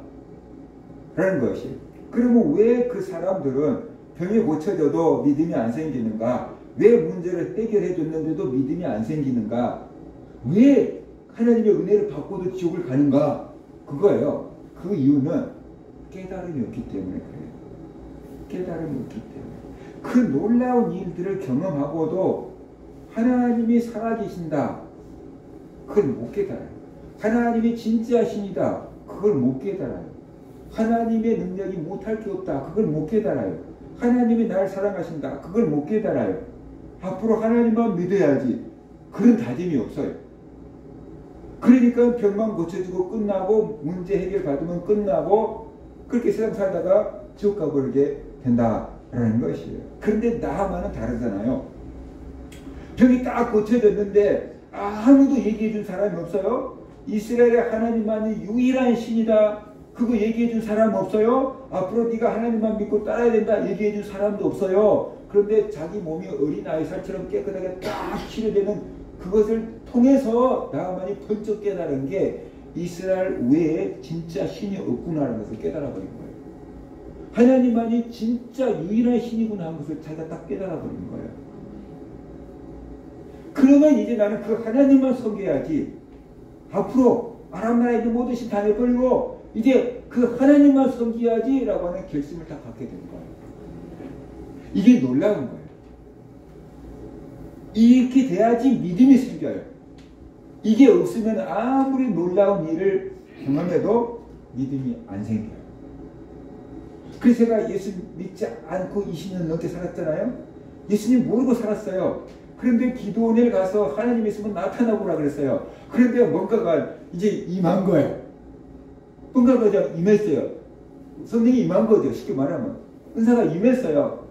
라는 것이. 그러면 왜 그 사람들은 병이 고쳐져도 믿음이 안 생기는가? 왜 문제를 해결해 줬는데도 믿음이 안 생기는가? 왜 하나님의 은혜를 받고도 지옥을 가는가? 그거예요. 그 이유는 깨달음이 없기 때문에 그래요. 깨달음이 없기 때문에. 그 놀라운 일들을 경험하고도 하나님이 살아계신다. 그걸 못 깨달아요. 하나님이 진짜 신이다. 그걸 못 깨달아요. 하나님의 능력이 못할 게 없다. 그걸 못 깨달아요. 하나님이 나를 사랑하신다. 그걸 못 깨달아요. 앞으로 하나님만 믿어야지. 그런 다짐이 없어요. 그러니까 병만 고쳐지고 끝나고 문제 해결 받으면 끝나고 그렇게 세상 살다가 지옥 가버리게 된다라는 것이에요. 그런데 나와는 다르잖아요. 병이 딱 고쳐졌는데 아무도 얘기해 준 사람이 없어요. 이스라엘의 하나님만이 유일한 신이다. 그거 얘기해 준 사람 없어요. 앞으로 네가 하나님만 믿고 따라야 된다. 얘기해 준 사람도 없어요. 그런데 자기 몸이 어린아이 살처럼 깨끗하게 딱 치료되는 그것을 통해서 나만이 번쩍 깨달은 게 이스라엘 외에 진짜 신이 없구나라는 것을 깨달아버린 거예요. 하나님만이 진짜 유일한 신이구나 하는 것을 자기가 딱 깨달아버린 거예요. 그러면 이제 나는 그 하나님만 섬겨야지. 앞으로 아람 나라에 있는 모든 신 다 내버리고 이제 그 하나님만 섬겨야지 라고 하는 결심을 다 갖게 된 거예요. 이게 놀라운 거예요. 이렇게 돼야지 믿음이 생겨요. 이게 없으면 아무리 놀라운 일을 경험해도 믿음이 안 생겨요. 그래서 제가 예수 믿지 않고 20년 넘게 살았잖아요. 예수님 모르고 살았어요. 그런데 기도원에 가서 하나님 있으면 나타나보라 그랬어요. 그런데 뭔가가 이제 임한 거예요. 뭔가가 임했어요. 성령이 임한 거죠. 쉽게 말하면. 은사가 임했어요.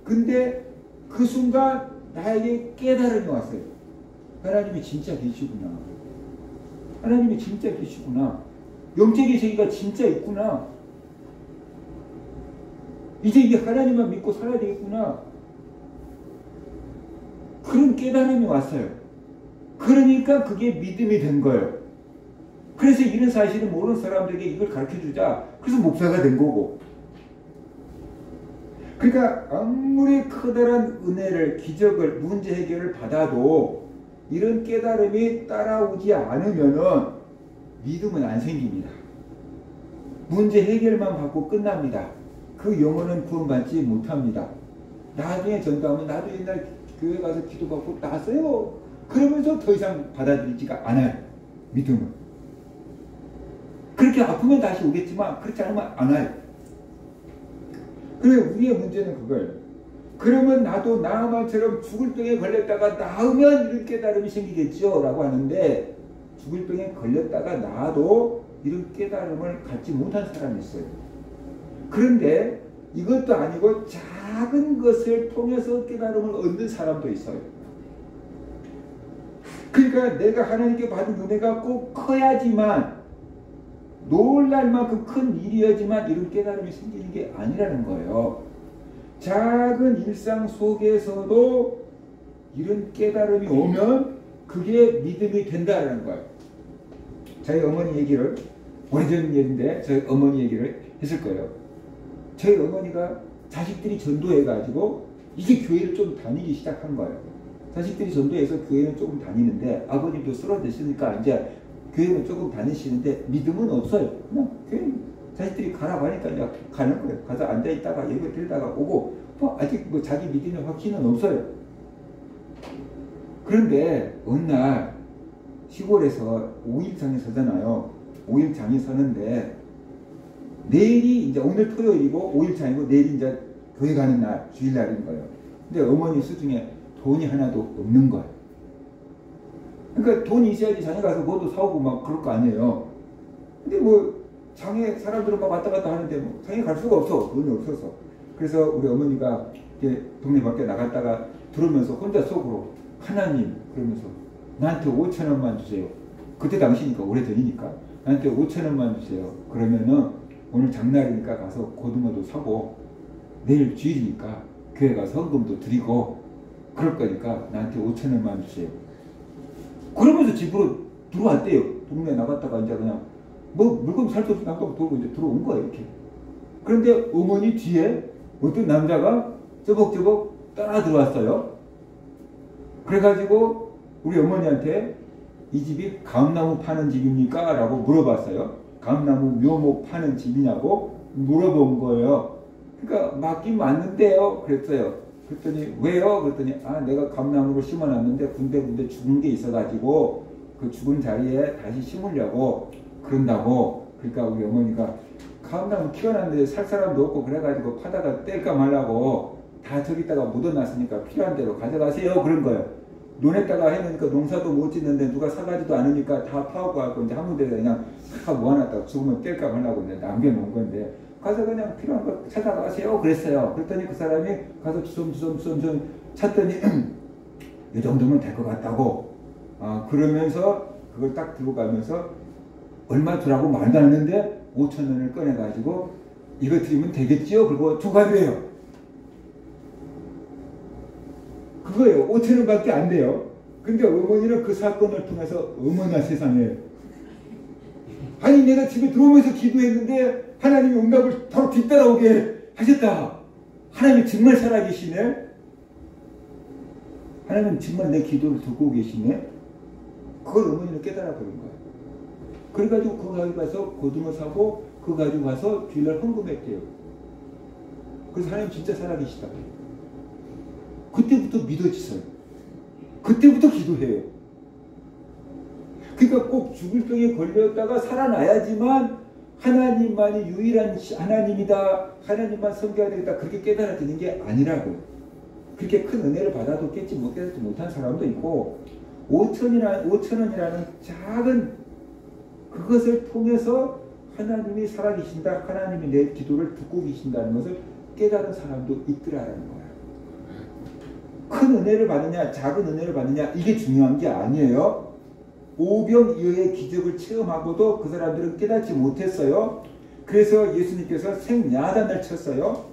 근데 그 순간 나에게 깨달음이 왔어요. 하나님이 진짜 계시구나. 하나님이 진짜 계시구나. 영적인 세계가 진짜 있구나. 이제 이 하나님만 믿고 살아야 되겠구나. 그런 깨달음이 왔어요. 그러니까 그게 믿음이 된 거예요. 그래서 이런 사실을 모르는 사람들에게 이걸 가르쳐주자. 그래서 목사가 된 거고. 그러니까 아무리 커다란 은혜를, 기적을, 문제 해결을 받아도 이런 깨달음이 따라오지 않으면은 믿음은 안 생깁니다. 문제 해결만 받고 끝납니다. 그 영혼은 구원받지 못합니다. 나중에 전도하면 나도 옛날 교회 가서 기도받고 나왔어요. 그러면서 더 이상 받아들이지가 않아요. 믿음은. 그렇게 아프면 다시 오겠지만 그렇지 않으면 안 와요. 그래 우리의 문제는 그거예요. 그러면 나도 나아만처럼 죽을 병에 걸렸다가 나으면 이런 깨달음이 생기겠죠 라고 하는데 죽을 병에 걸렸다가 나아도 이런 깨달음을 갖지 못한 사람이 있어요. 그런데 이것도 아니고 작은 것을 통해서 깨달음을 얻는 사람도 있어요. 그러니까 내가 하나님께 받은 은혜가 꼭 커야지만 놀랄 만큼 큰 일이어야지만 이런 깨달음이 생기는 게 아니라는 거예요. 작은 일상 속에서도 이런 깨달음이 오면 그게 믿음이 된다는 거예요. 저희 어머니 얘기를 오래전 얘기인데 저희 어머니 얘기를 했을 거예요. 저희 어머니가 자식들이 전도해가지고 이제 교회를 좀 다니기 시작한 거예요. 자식들이 전도해서 교회는 조금 다니는데 아버님도 쓰러지시니까 이제 교회는 조금 다니시는데 믿음은 없어요. 그냥 교회 자식들이 가라고 하니까 이제 가는 거예요. 가서 앉아있다가 예배 드리다가 오고 뭐 아직 뭐 자기 믿음의 확신은 없어요. 그런데 어느 날 시골에서 5일장이 서잖아요. 5일장이 서는데 내일이 이제 오늘 토요일이고 5일장이고 내일이 이제 교회 가는 날, 주일날인 거예요. 근데 어머니 수중에 돈이 하나도 없는 거예요. 그러니까 돈이 있어야지 장에 가서 뭐도 사오고 막 그럴 거 아니에요. 근데 뭐 장에 사람들은 막 왔다 갔다 하는데 뭐 장에 갈 수가 없어. 돈이 없어서. 그래서 우리 어머니가 이렇게 동네 밖에 나갔다가 들으면서 혼자 속으로 하나님 그러면서 나한테 5,000원만 주세요. 그때 당시니까 오래전이니까 나한테 5,000원만 주세요. 그러면은 오늘 장날이니까 가서 고등어도 사고 내일 주일이니까 교회 가서 헌금도 드리고 그럴 거니까 나한테 5,000원만 주세요. 그러면서 집으로 들어왔대요. 동네에 나갔다가 이제 그냥 뭐 물건 살 수 없이 나가고 돌고 이제 들어온 거예요. 이렇게. 그런데 어머니 뒤에 어떤 남자가 저벅저벅 따라 들어왔어요. 그래가지고 우리 어머니한테 이 집이 감나무 파는 집입니까? 라고 물어봤어요. 감나무 묘목 파는 집이냐고. 물어본 거예요. 그러니까 맞긴 맞는데요. 그랬어요. 그랬더니 왜요? 그랬더니 내가 감나무를 심어놨는데 군데 죽은 게 있어가지고 그 죽은 자리에 다시 심으려고 그런다고. 그러니까 우리 어머니가 감나무 키워놨는데 살 사람도 없고 그래가지고 파다가 뗄까 말라고 다 저기다가 묻어놨으니까 필요한 대로 가져가세요. 그런 거예요. 논에다가 해놓으니까 농사도 못 짓는데 누가 사가지도 않으니까 다 파고 갖고 이제 한 군데다 그냥 다 모아놨다가 죽으면 뗄까 말라고 이제 남겨놓은 건데 가서 그냥 필요한 거 찾아가세요. 그랬어요. 그랬더니 그 사람이 가서 주섬 찾더니 이 정도면 될 것 같다고. 그러면서 그걸 딱 들고 가면서 얼마 주라고 말도 안 했는데 5,000원을 꺼내가지고 이거 드리면 되겠지요? 그리고 줘가지고요. 그거예요. 5,000원밖에 안 돼요. 근데 어머니는 그 사건을 통해서 어머나 세상에 아니 내가 집에 들어오면서 기도했는데 하나님이 응답을 바로 뒤따라오게 하셨다. 하나님이 정말 살아계시네. 하나님 정말 내 기도를 듣고 계시네. 그걸 어머니는 깨달아 버린 거예요. 그래가지고 그거 가지고 가서 고등어 사고 그거 가지고 가서 주일날 헌금했대요. 그래서 하나님 진짜 살아계시다. 그때부터 믿어지세요. 그때부터 기도해요. 그러니까 꼭 죽을 병에 걸렸다가 살아나야지만 하나님만이 유일한 하나님이다. 하나님만 섬겨야 되겠다. 그렇게 깨달아지는 게 아니라고. 그렇게 큰 은혜를 받아도 깨닫지 못한 사람도 있고 5,000원이라는 작은 그것을 통해서 하나님이 살아계신다. 하나님이 내 기도를 듣고 계신다는 것을 깨달은 사람도 있더라는 거예요. 큰 은혜를 받느냐 작은 은혜를 받느냐 이게 중요한 게 아니에요. 오병이어의 기적을 체험하고도 그 사람들은 깨닫지 못했어요. 그래서 예수님께서 생야단을 쳤어요.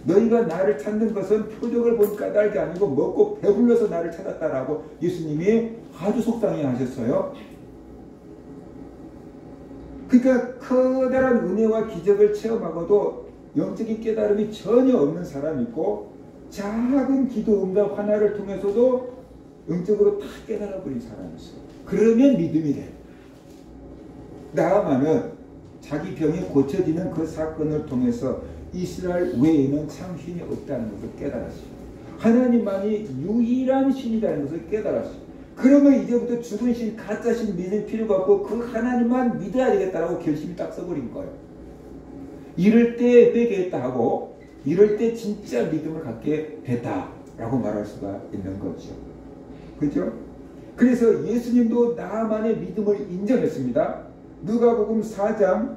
너희가 나를 찾는 것은 표적을 본 까닭이 아니고 먹고 배불러서 나를 찾았다라고 예수님이 아주 속상해 하셨어요. 그러니까 커다란 은혜와 기적을 체험하고도 영적인 깨달음이 전혀 없는 사람이 있고 작은 기도 응답 하나를 통해서도 영적으로 다 깨달아버린 사람이 있어요. 그러면 믿음이 돼. 나아만은 자기 병이 고쳐지는 그 사건을 통해서 이스라엘 외에는 참 신이 없다는 것을 깨달았어요. 하나님만이 유일한 신이라는 것을 깨달았어요. 그러면 이제부터 죽은 신, 가짜 신 믿을 필요가 없고 그 하나님만 믿어야 되겠다라고 결심이 딱 써버린 거예요. 이럴 때 회개했다 하고 이럴 때 진짜 믿음을 갖게 됐다라고 말할 수가 있는 거죠. 그죠? 그래서 예수님도 나만의 믿음을 인정했습니다. 누가복음 4장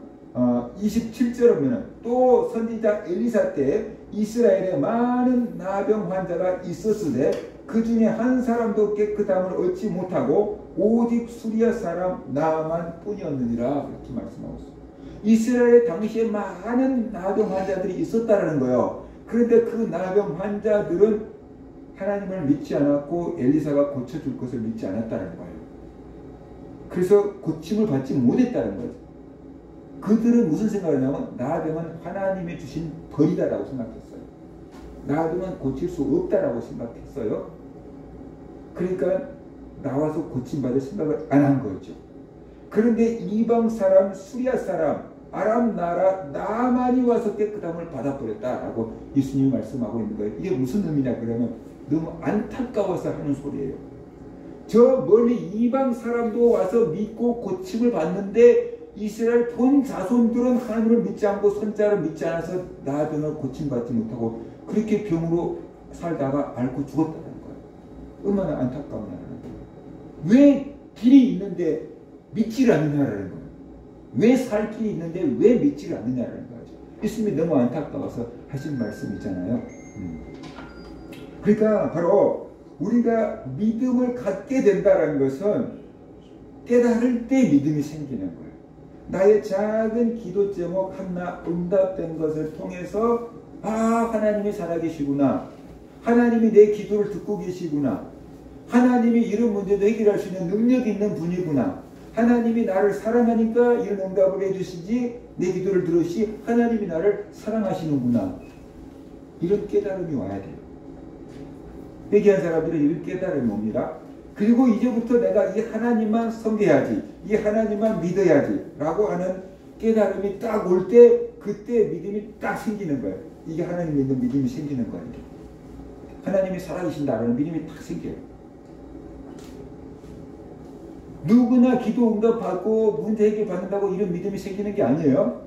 27절에 보면 또 선지자 엘리사 때 이스라엘에 많은 나병 환자가 있었으되 그 중에 한 사람도 깨끗함을 얻지 못하고 오직 수리아 사람 나만 뿐이었느니라 그렇게 말씀하고 있습니다. 이스라엘에 당시에 많은 나병 환자들이 있었다는 거예요. 그런데 그 나병 환자들은 하나님을 믿지 않았고 엘리사가 고쳐줄 것을 믿지 않았다는 거예요. 그래서 고침을 받지 못했다는 거죠. 그들은 무슨 생각을 하냐면 나병은 하나님이 주신 벌이다라고 생각했어요. 나병은 고칠 수 없다라고 생각했어요. 그러니까 나와서 고침받을 생각을 안 한 거죠. 그런데 이방 사람, 수리아 사람, 아람 나라 나만이 와서 깨끗함을 받아버렸다라고 예수님이 말씀하고 있는 거예요. 이게 무슨 의미냐 그러면 너무 안타까워서 하는 소리예요. 저 멀리 이방 사람도 와서 믿고 고침을 받는데 이스라엘 본 자손들은 하나님을 믿지 않고 선자를 믿지 않아서 나병을 고침받지 못하고 그렇게 병으로 살다가 앓고 죽었다는 거예요. 얼마나 안타까우냐는 거예요. 왜 길이 있는데 믿지를 않느냐라는 거예요. 왜 살 길이 있는데 왜 믿지를 않느냐라는 거죠. 예수님이 너무 안타까워서 하신 말씀이잖아요. 그러니까 바로 우리가 믿음을 갖게 된다는 것은 깨달을 때 믿음이 생기는 거예요. 나의 작은 기도 제목 하나 응답된 것을 통해서 하나님이 살아계시구나. 하나님이 내 기도를 듣고 계시구나. 하나님이 이런 문제도 해결할 수 있는 능력이 있는 분이구나. 하나님이 나를 사랑하니까 이런 응답을 해주시지 내 기도를 들으시 하나님이 나를 사랑하시는구나. 이런 깨달음이 와야 돼요. 회개한 사람들은 이런 깨달음이 옵니다. 그리고 이제부터 내가 이 하나님만 섬겨야지, 이 하나님만 믿어야지 라고 하는 깨달음이 딱 올 때 그때 믿음이 딱 생기는 거예요. 이게 하나님 믿는 믿음이 생기는 거예요. 하나님이 살아계신다는 믿음이 딱 생겨요. 누구나 기도 응답 받고 문제 해결 받는다고 이런 믿음이 생기는 게 아니에요.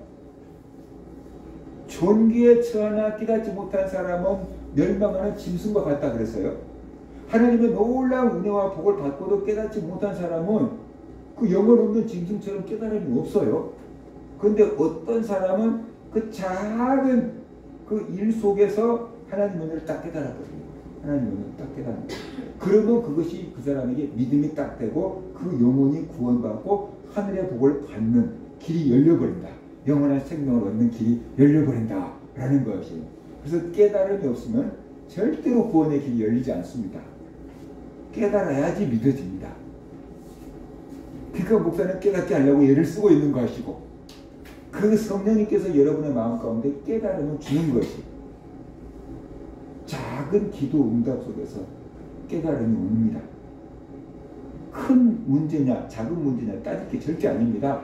존귀에 처하나 깨닫지 못한 사람은 멸망하는 짐승과 같다 그랬어요. 하나님의 놀라운 은혜와 복을 받고도 깨닫지 못한 사람은 그 영혼 없는 짐승처럼 깨달음이 없어요. 그런데 어떤 사람은 그 작은 그 일 속에서 하나님 은혜를 딱 깨달아버려요. 하나님 은혜를 딱 깨달아요. 그러면 그것이 그 사람에게 믿음이 딱 되고 그 영혼이 구원받고 하늘의 복을 받는 길이 열려버린다. 영원한 생명을 얻는 길이 열려버린다 라는 것이에요. 그래서 깨달음이 없으면 절대로 구원의 길이 열리지 않습니다. 깨달아야지 믿어집니다. 그러니까 목사는 깨닫게 하려고 예를 쓰고 있는 것이고 그 성령님께서 여러분의 마음 가운데 깨달음을 주는 것이 작은 기도 응답 속에서 깨달음이 옵니다. 큰 문제냐 작은 문제냐 따질 게 절대 아닙니다.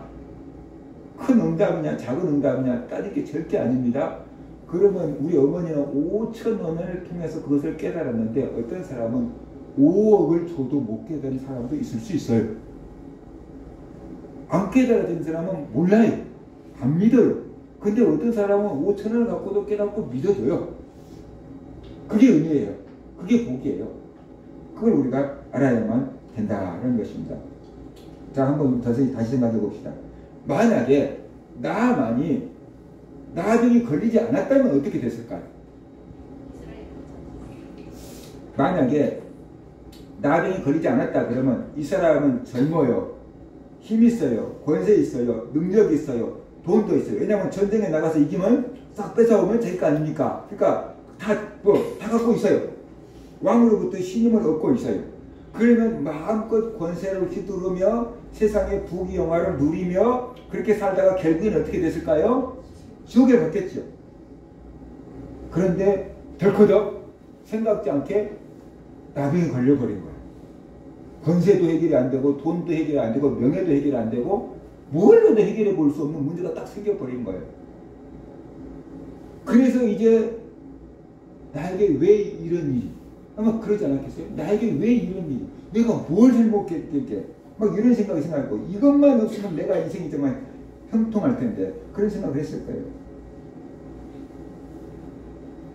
큰 응답이냐 작은 응답이냐 따질 게 절대 아닙니다. 그러면 우리 어머니는 5,000원을 통해서 그것을 깨달았는데 어떤 사람은 5억을 줘도 못 깨달은 사람도 있을 수 있어요. 안 깨달아진 사람은 몰라요. 안 믿어요. 근데 어떤 사람은 5,000원을 갖고도 깨닫고 믿어줘요. 그게 은혜예요. 그게 복이에요. 그걸 우리가 알아야만 된다는 것입니다. 자, 한번 다시 생각해 봅시다. 만약에 나만이 나병이 걸리지 않았다면 어떻게 됐을까요? 만약에 나병이 걸리지 않았다 그러면 이 사람은 젊어요. 힘 있어요. 권세 있어요. 능력 있어요. 돈도 있어요. 왜냐하면 전쟁에 나가서 이기면 싹 뺏어오면 자기 거 아닙니까? 그러니까 다 갖고 있어요. 왕으로부터 신임을 얻고 있어요. 그러면 마음껏 권세를 휘두르며 세상의 부귀영화를 누리며 그렇게 살다가 결국엔 어떻게 됐을까요? 지옥에 갔겠죠. 그런데 덜커덕 생각지 않게 나병이 걸려버린 거예요. 권세도 해결이 안 되고 돈도 해결이 안 되고 명예도 해결이 안 되고 뭘로도 해결해 볼 수 없는 문제가 딱 생겨버린 거예요. 그래서 이제 나에게 왜 이런 일이 아마 그러지 않았겠어요? 나에게 왜 이런 일이 내가 뭘 잘못했겠게 막 이런 생각이 생각하고 이것만 없으면 내가 인생이 정말 형통할 텐데 그런 생각을 했을 거예요.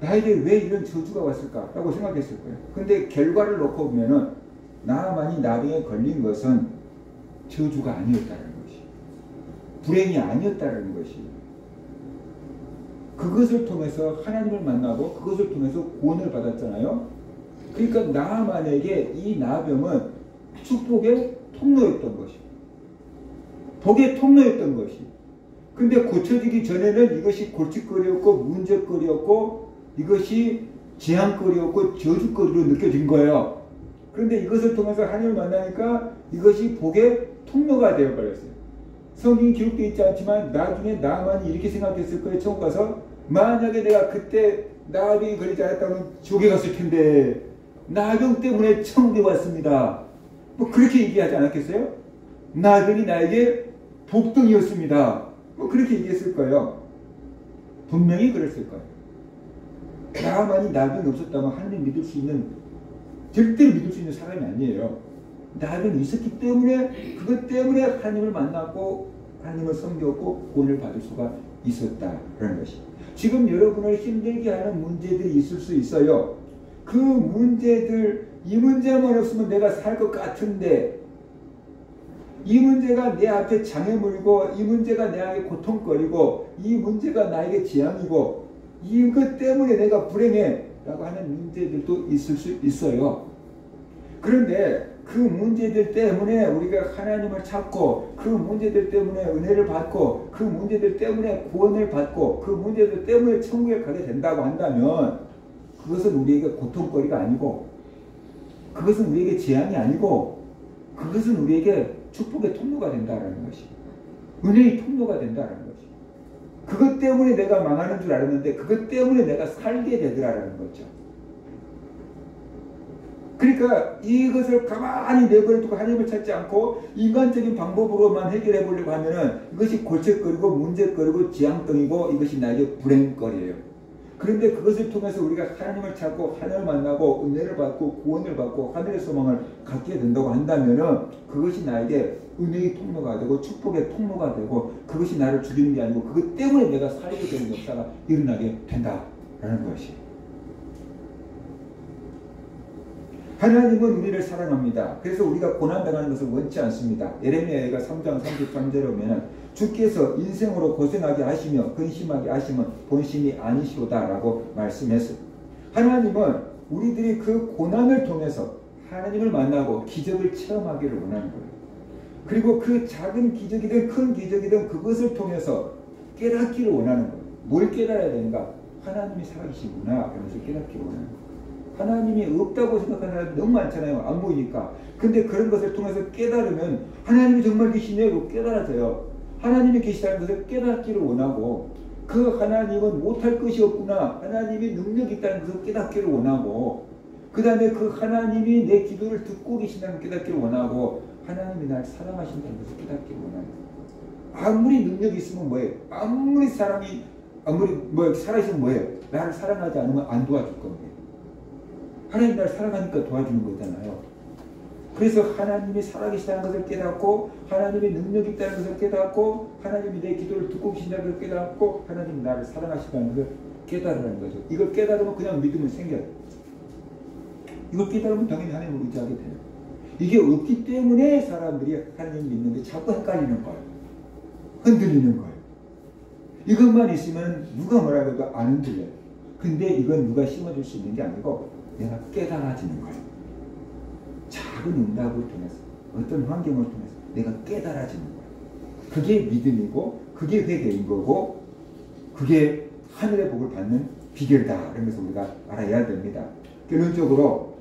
나에게 왜 이런 저주가 왔을까? 라고 생각했을 거예요. 근데 결과를 놓고 보면은 나만이 나병에 걸린 것은 저주가 아니었다는 것이 불행이 아니었다는 것이 그것을 통해서 하나님을 만나고 그것을 통해서 구원을 받았잖아요. 그러니까 나만에게 이 나병은 축복의 통로였던 것이 복의 통로였던 것이 근데 고쳐지기 전에는 이것이 골칫거리였고 문제거리였고 이것이 재앙거리였고 저주거리로 느껴진 거예요. 그런데 이것을 통해서 하나님을 만나니까 이것이 복의 통로가 되어버렸어요. 성경이 기록되어 있지 않지만 나중에 나만이 이렇게 생각했을 거예요. 처음 가서 만약에 내가 그때 나병이 걸리지 않았다면 지옥에 갔을 텐데 나병 때문에 천국에 왔습니다. 뭐 그렇게 얘기하지 않았겠어요? 나병이 나에게 복등이었습니다. 뭐 그렇게 얘기했을 거예요. 분명히 그랬을 거예요. 나만이 나병이 없었다면 하나님 믿을 수 있는 절대로 믿을 수 있는 사람이 아니에요. 나병이 있었기 때문에 그것 때문에 하나님을 만났고 하나님을 섬겼고 구원을 받을 수가 있었다라는 것이. 지금 여러분을 힘들게 하는 문제들이 있을 수 있어요. 그 문제들 이 문제만 없으면 내가 살 것 같은데 이 문제가 내 앞에 장애물고 이 문제가 내에게 고통거리고 이 문제가 나에게 재앙이고 이것 때문에 내가 불행해 라고 하는 문제들도 있을 수 있어요. 그런데 그 문제들 때문에 우리가 하나님을 찾고 그 문제들 때문에 은혜를 받고 그 문제들 때문에 구원을 받고 그 문제들 때문에 천국에 가게 된다고 한다면 그것은 우리에게 고통거리가 아니고 그것은 우리에게 재앙이 아니고 그것은 우리에게 축복의 통로가 된다는 것이 은혜의 통로가 된다는 것이 그것 때문에 내가 망하는 줄 알았는데 그것 때문에 내가 살게 되더라라는 거죠. 그러니까 이것을 가만히 내버려두고 하나님을 찾지 않고 인간적인 방법으로만 해결해 보려고 하면은 이것이 골칫거리고 문제거리고 지향덩이고 이것이 나에게 불행거리예요. 그런데 그것을 통해서 우리가 하나님을 찾고 하나님을 만나고 은혜를 받고 구원을 받고 하늘의 소망을 갖게 된다고 한다면은 그것이 나에게 은혜의 통로가 되고 축복의 통로가 되고 그것이 나를 죽이는 게 아니고 그것 때문에 내가 살게 되는 역사가 일어나게 된다라는 것이. 하나님은 우리를 사랑합니다. 그래서 우리가 고난당하는 것을 원치 않습니다. 예레미야가 3장 33절에 보면 주께서 인생으로 고생하게 하시며 근심하게 하시면 본심이 아니시로다 라고 말씀했어요. 하나님은 우리들이 그 고난을 통해서 하나님을 만나고 기적을 체험하기를 원하는 거예요. 그리고 그 작은 기적이든 큰 기적이든 그것을 통해서 깨닫기를 원하는 거예요. 뭘 깨달아야 되는가? 하나님이 살아계시구나 그러면서 깨닫기를 원하는 거예요. 하나님이 없다고 생각하는 사람이 너무 많잖아요. 안 보이니까. 근데 그런 것을 통해서 깨달으면 하나님이 정말 계시네요. 깨달아져요. 하나님이 계시다는 것을 깨닫기를 원하고 그 하나님은 못할 것이 없구나. 하나님이 능력이 있다는 것을 깨닫기를 원하고 그 다음에 그 하나님이 내 기도를 듣고 계신다는 것을 깨닫기를 원하고 하나님이 날 사랑하신다는 것을 깨닫기를 원하는 거예요. 아무리 능력이 있으면 뭐예요? 아무리 사람이 살아있으면 뭐예요? 나를 사랑하지 않으면 안 도와줄 건데 하나님 나를 사랑하니까 도와주는 거잖아요. 그래서 하나님이 살아계시다는 것을 깨닫고 하나님의 능력이 있다는 것을 깨닫고 하나님이 내 기도를 듣고 계신다는 것을 깨닫고 하나님이 나를 사랑하신다는 것을 깨달으라는 거죠. 이걸 깨달으면 그냥 믿음은 생겨요. 이걸 깨달으면 당연히 하나님을 의지하게 돼요. 이게 없기 때문에 사람들이 하나님을 믿는데 자꾸 헷갈리는 거예요. 흔들리는 거예요. 이것만 있으면 누가 뭐라고 해도 안 흔들려요. 근데 이건 누가 심어줄 수 있는 게 아니고 내가 깨달아지는 거예요. 작은 응답을 통해서 어떤 환경을 통해서 내가 깨달아지는 거예요. 그게 믿음이고 그게 회개인 거고 그게 하늘의 복을 받는 비결이다. 이런 것을 우리가 알아야 됩니다. 결론적으로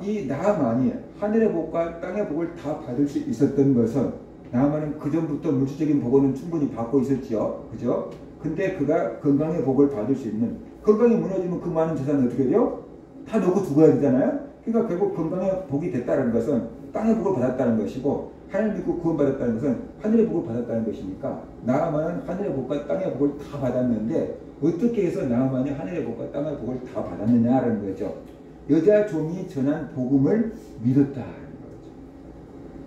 이 나아만이 하늘의 복과 땅의 복을 다 받을 수 있었던 것은 나아만은 그전부터 물질적인 복은 충분히 받고 있었죠. 그죠? 근데 그가 건강의 복을 받을 수 있는 건강이 무너지면 그 많은 재산은 어떻게 돼요? 다 놓고 죽어야 되잖아요. 그러니까 결국 건강의 복이 됐다는 것은 땅의 복을 받았다는 것이고 하나님 믿고 구원받았다는 것은 하늘의 복을 받았다는 것이니까 나아만은 하늘의 복과 땅의 복을 다 받았는데 어떻게 해서 나아만이 하늘의 복과 땅의 복을 다 받았느냐라는 거죠. 여자 종이 전한 복음을 믿었다라는 거죠.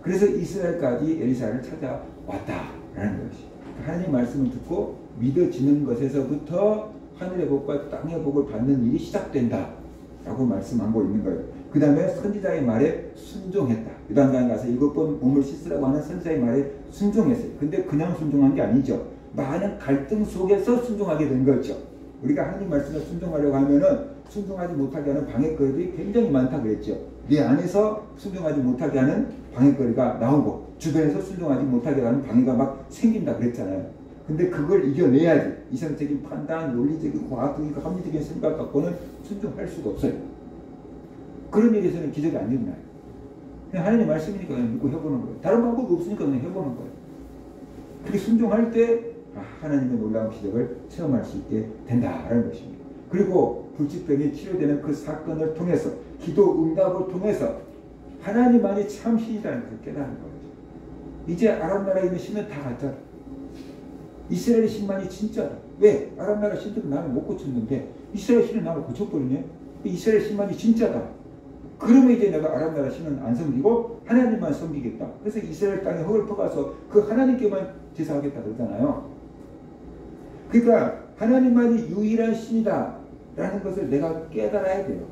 그래서 이스라엘까지 엘리사를 찾아왔다라는 것이. 하나님 말씀을 듣고 믿어지는 것에서부터 하늘의 복과 땅의 복을 받는 일이 시작된다 라고 말씀하고 있는 거예요. 그 다음에 선지자의 말에 순종했다. 유단강에 가서 7번 몸을 씻으라고 하는 선지자의 말에 순종했어요. 근데 그냥 순종한 게 아니죠. 많은 갈등 속에서 순종하게 된 거죠. 우리가 하나님 말씀에 순종하려고 하면은 순종하지 못하게 하는 방해거리들이 굉장히 많다 그랬죠. 네 안에서 순종하지 못하게 하는 방해거리가 나오고 주변에서 순종하지 못하게 하는 방해가 막 생긴다 그랬잖아요. 근데 그걸 이겨내야지. 이성적인 판단, 논리적인, 과학적인, 합리적인 생각 갖고는 순종할 수가 없어요. 그런 일에서는 기적이 안 일어나요. 그냥 하나님 말씀이니까 그냥 믿고 해보는 거예요. 다른 방법이 없으니까 그냥 해보는 거예요. 그렇게 순종할 때 하나님의 놀라운 기적을 체험할 수 있게 된다라는 것입니다. 그리고 불치병이 치료되는 그 사건을 통해서 기도 응답을 통해서 하나님만이 참 신이라는 것을 깨달은 거죠. 이제 아람 나라에 있는 신은 다 가짜다. 이스라엘 신만이 진짜다. 왜? 아람 나라 신들은 나를 못 고쳤는데 이스라엘 신은 나를 고쳐버리네. 이스라엘 신만이 진짜다. 그러면 이제 내가 아람 나라 신은 안 섬기고 하나님만 섬기겠다. 그래서 이스라엘 땅에 흙을 퍼가서 그 하나님께만 제사하겠다 그러잖아요. 그러니까 하나님만이 유일한 신이다 라는 것을 내가 깨달아야 돼요.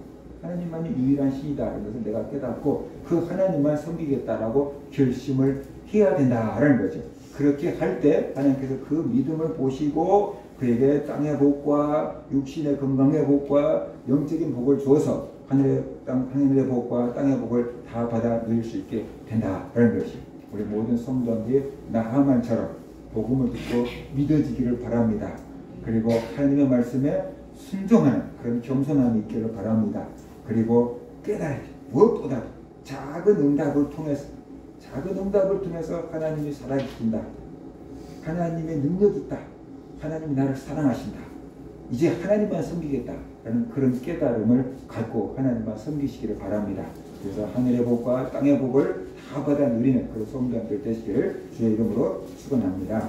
하나님만이 유일한 신이다 라는 것을 내가 깨닫고 그 하나님만 섬기겠다라고 결심을 해야 된다라는 거죠. 그렇게 할 때 하나님께서 그 믿음을 보시고 그에게 땅의 복과 육신의 건강의 복과 영적인 복을 주어서 하늘의 복과 땅의 복을 다 받아 누릴 수 있게 된다라는 것이 우리 모든 성도들이 나하만처럼 복음을 듣고 믿어지기를 바랍니다. 그리고 하나님의 말씀에 순종하는 그런 겸손함이 있기를 바랍니다. 그리고 깨달아야지. 무엇보다 작은 응답을 통해서 하나님이 살아계신다. 하나님의 능력이 있다. 하나님이 나를 사랑하신다. 이제 하나님만 섬기겠다. 라는 그런 깨달음을 갖고 하나님만 섬기시기를 바랍니다. 그래서 하늘의 복과 땅의 복을 다 받아 누리는 그런 성도들 되시기를 주의 이름으로 축원합니다.